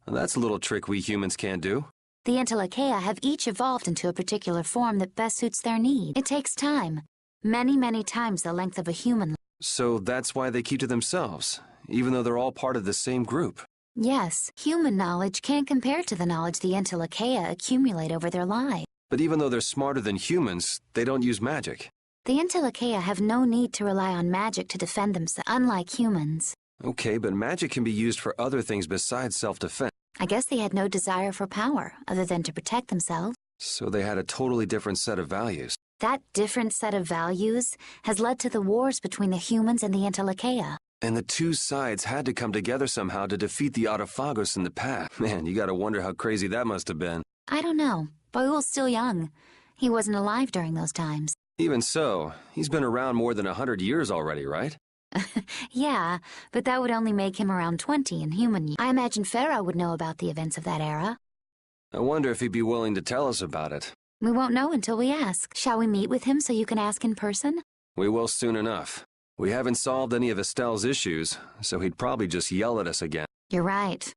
Well, that's a little trick we humans can't do. The Entelechea have each evolved into a particular form that best suits their need. It takes time. Many, many times the length of a human life. So that's why they keep to themselves, even though they're all part of the same group. Yes, human knowledge can't compare to the knowledge the Entelechea accumulate over their lives. But even though they're smarter than humans, they don't use magic. The Entelechea have no need to rely on magic to defend themselves, unlike humans. Okay, but magic can be used for other things besides self-defense. I guess they had no desire for power, other than to protect themselves. So they had a totally different set of values. That different set of values has led to the wars between the humans and the Entelechea. And the two sides had to come together somehow to defeat the Autophagos in the past. Man, you gotta wonder how crazy that must have been. I don't know. Boyul's still young. He wasn't alive during those times. Even so, he's been around more than 100 years already, right? Yeah, but that would only make him around 20 in human years. I imagine Pharaoh would know about the events of that era. I wonder if he'd be willing to tell us about it. We won't know until we ask. Shall we meet with him so you can ask in person? We will soon enough. We haven't solved any of Estelle's issues, so he'd probably just yell at us again. You're right.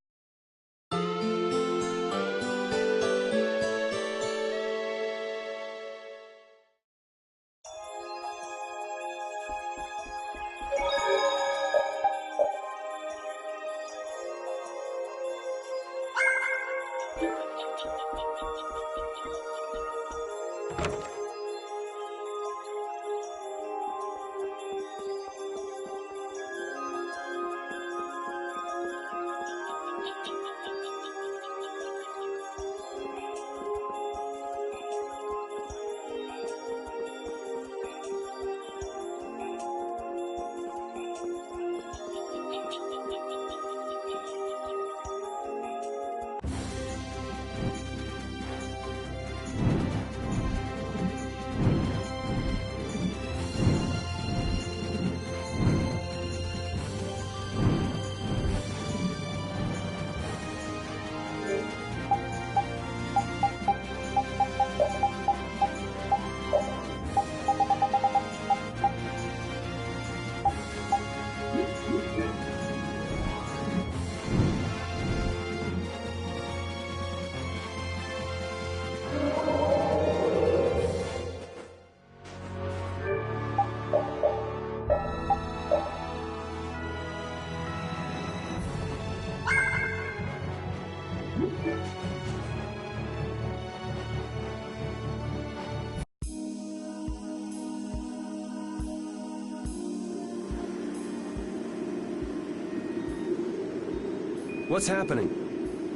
What's happening?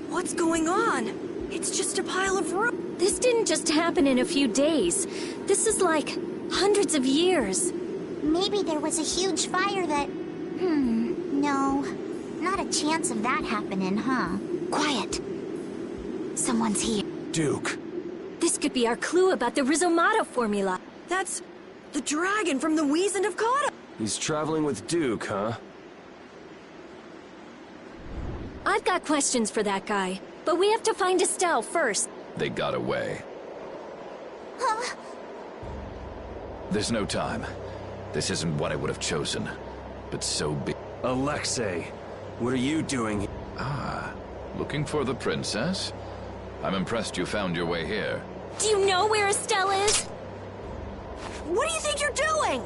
What's going on? It's just a pile of rock. This didn't just happen in a few days. This is like hundreds of years. Maybe there was a huge fire that... no. Not a chance of that happening, huh? Quiet. Someone's here. Duke. This could be our clue about the Rizomata formula. That's the dragon from the Wizened of Kata. He's traveling with Duke, huh? I've got questions for that guy, but we have to find Estelle first. They got away. Huh? There's no time. This isn't what I would have chosen, but so be... Alexei, what are you doing? Ah, looking for the princess? I'm impressed you found your way here. Do you know where Estelle is? What do you think you're doing?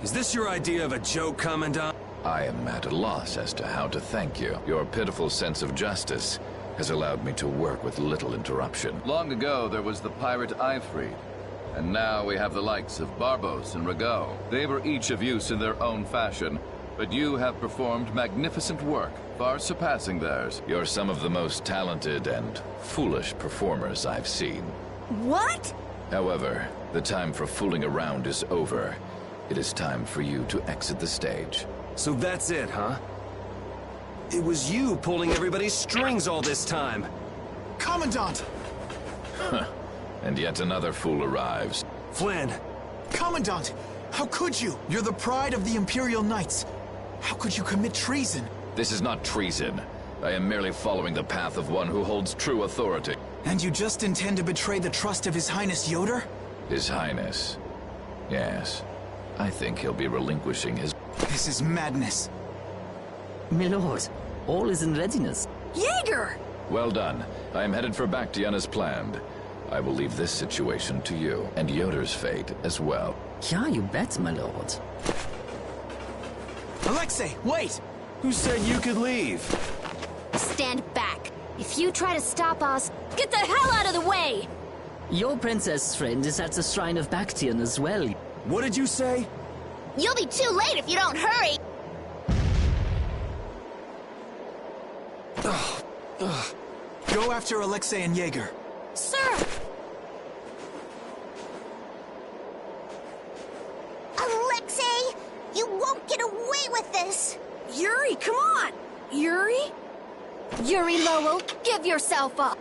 Is this your idea of a joke, Commandant? I am at a loss as to how to thank you. Your pitiful sense of justice has allowed me to work with little interruption. Long ago, there was the pirate Ifrid, and now we have the likes of Barbos and Rago. They were each of use in their own fashion, but you have performed magnificent work, far surpassing theirs. You're some of the most talented and foolish performers I've seen. What? However, the time for fooling around is over. It is time for you to exit the stage. So that's it, huh? It was you pulling everybody's strings all this time. Commandant! And yet another fool arrives. Flynn! Commandant! How could you? You're the pride of the Imperial Knights. How could you commit treason? This is not treason. I am merely following the path of one who holds true authority. And you just intend to betray the trust of His Highness Yoder? His Highness. Yes. I think he'll be relinquishing his... This is madness. My lord, all is in readiness. Jaeger! Well done. I am headed for Bactian as planned. I will leave this situation to you, and Yoder's fate as well. Yeah, you bet, my lord. Alexei, wait! Who said you could leave? Stand back. If you try to stop us, get the hell out of the way! Your princess friend is at the Shrine of Bactian as well. What did you say? You'll be too late if you don't hurry! Go after Alexei and Jaeger. Sir! Alexei! You won't get away with this! Yuri, come on! Yuri? Yuri Lowell, give yourself up!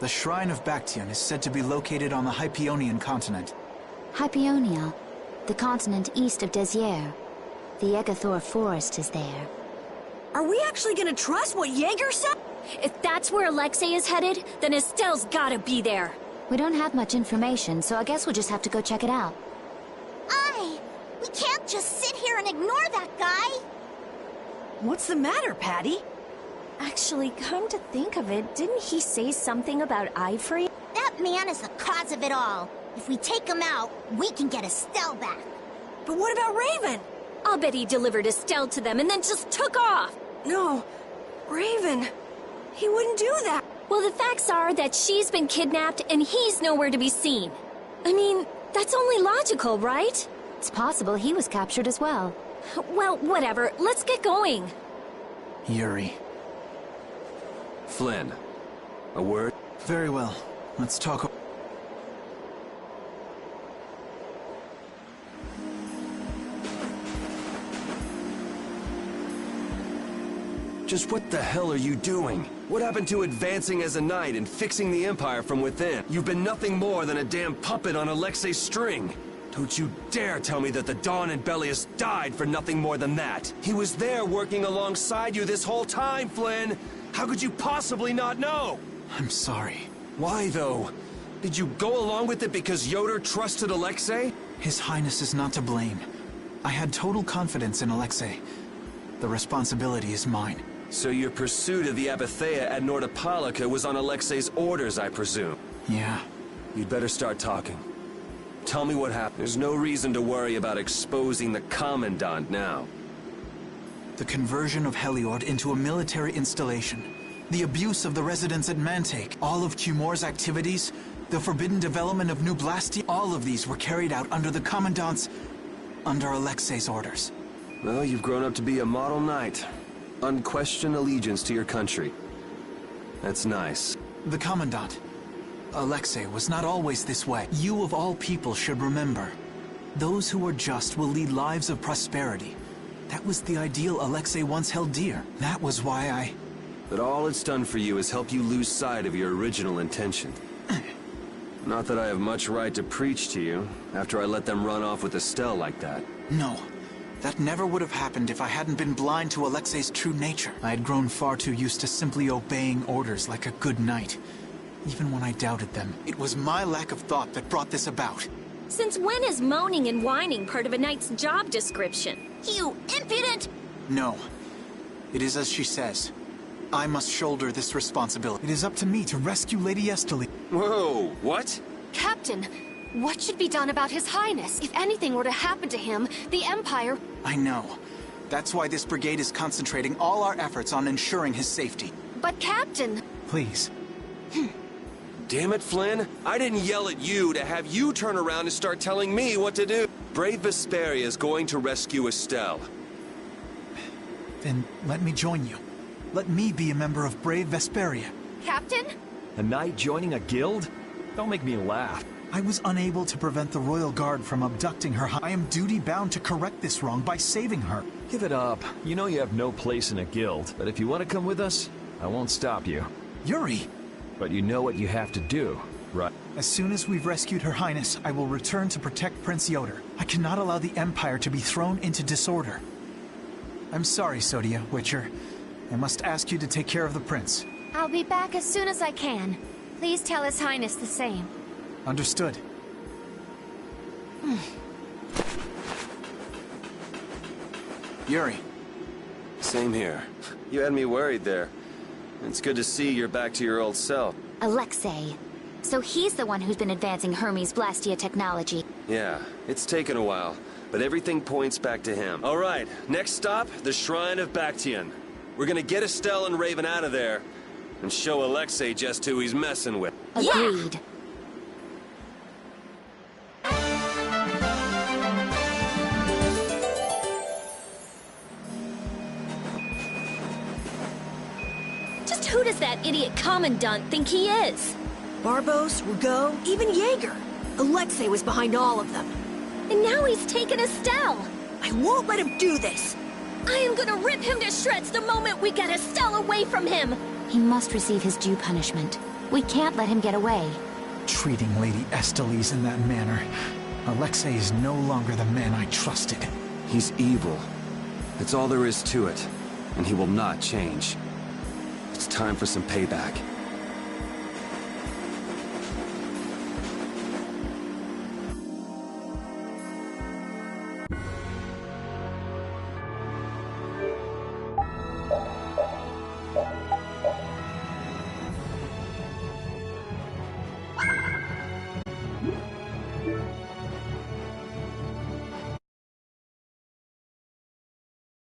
The Shrine of Bactian is said to be located on the Hypionian continent. Hypionia, the continent east of Desier. The Egathor forest is there. Are we actually gonna trust what Jaeger said? If that's where Alexei is headed, then Estelle's gotta be there. We don't have much information, so I guess we'll just have to go check it out. We can't just sit here and ignore that guy! What's the matter, Patty? Actually, come to think of it, didn't he say something about Ivory? That man is the cause of it all. If we take him out, we can get Estelle back. But what about Raven? I'll bet he delivered Estelle to them and then just took off! No, Raven. He wouldn't do that. Well, the facts are that she's been kidnapped and he's nowhere to be seen. I mean, that's only logical, right? It's possible he was captured as well. Well, whatever. Let's get going. Yuri. Flynn. A word? Very well. Let's talk. Just what the hell are you doing? What happened to advancing as a knight and fixing the Empire from within? You've been nothing more than a damn puppet on Alexei's string. Don't you dare tell me that the Dawn and Bellius died for nothing more than that. He was there working alongside you this whole time, Flynn. How could you possibly not know? I'm sorry. Why, though? Did you go along with it because Yoder trusted Alexei? His Highness is not to blame. I had total confidence in Alexei. The responsibility is mine. So your pursuit of the Apatheia at Nordapalika was on Alexei's orders, I presume? Yeah. You'd better start talking. Tell me what happened. There's no reason to worry about exposing the Commandant now. The conversion of Heliord into a military installation. The abuse of the residents at Mantake. All of Cumor's activities. The forbidden development of New Blastia. All of these were carried out under the Commandant's... under Alexei's orders. Well, you've grown up to be a model knight. Unquestioned allegiance to your country. That's nice. The Commandant. Alexei was not always this way. You of all people should remember. Those who are just will lead lives of prosperity. That was the ideal Alexei once held dear. That was why I... But all it's done for you is help you lose sight of your original intention. Not that I have much right to preach to you, after I let them run off with Estelle like that. No. That never would have happened if I hadn't been blind to Alexei's true nature. I had grown far too used to simply obeying orders like a good knight. Even when I doubted them, it was my lack of thought that brought this about. Since when is moaning and whining part of a knight's job description? You impudent! No. It is as she says. I must shoulder this responsibility. It is up to me to rescue Lady Estelle. Whoa, what? Captain, what should be done about His Highness? If anything were to happen to him, the Empire... I know. That's why this brigade is concentrating all our efforts on ensuring his safety. But Captain... Please. Damn it, Flynn. I didn't yell at you to have you turn around and start telling me what to do. Brave Vesperia is going to rescue Estelle. Then let me join you. Let me be a member of Brave Vesperia. Captain? A knight joining a guild? Don't make me laugh. I was unable to prevent the Royal Guard from abducting her. I am duty-bound to correct this wrong by saving her. Give it up. You know you have no place in a guild, but if you want to come with us, I won't stop you. Yuri! But you know what you have to do, right? As soon as we've rescued Her Highness, I will return to protect Prince Yoder. I cannot allow the Empire to be thrown into disorder. I'm sorry, Sodia, Witcher. I must ask you to take care of the prince. I'll be back as soon as I can. Please tell His Highness the same. Understood. Yuri. Same here. You had me worried there. It's good to see you're back to your old self. Alexei. So he's the one who's been advancing Hermes Blastia technology. Yeah, it's taken a while, but everything points back to him. All right, next stop, the Shrine of Bactian. We're gonna get Estelle and Raven out of there, and show Alexei just who he's messing with. Agreed. Just who does that idiot Commandant think he is? Barbos, Rigaud, even Jaeger. Alexei was behind all of them. And now he's taken Estelle. I won't let him do this. I am gonna rip him to shreds the moment we get Estelle away from him. He must receive his due punishment. We can't let him get away. Treating Lady Estellise in that manner. Alexei is no longer the man I trusted. He's evil. That's all there is to it. And he will not change. It's time for some payback.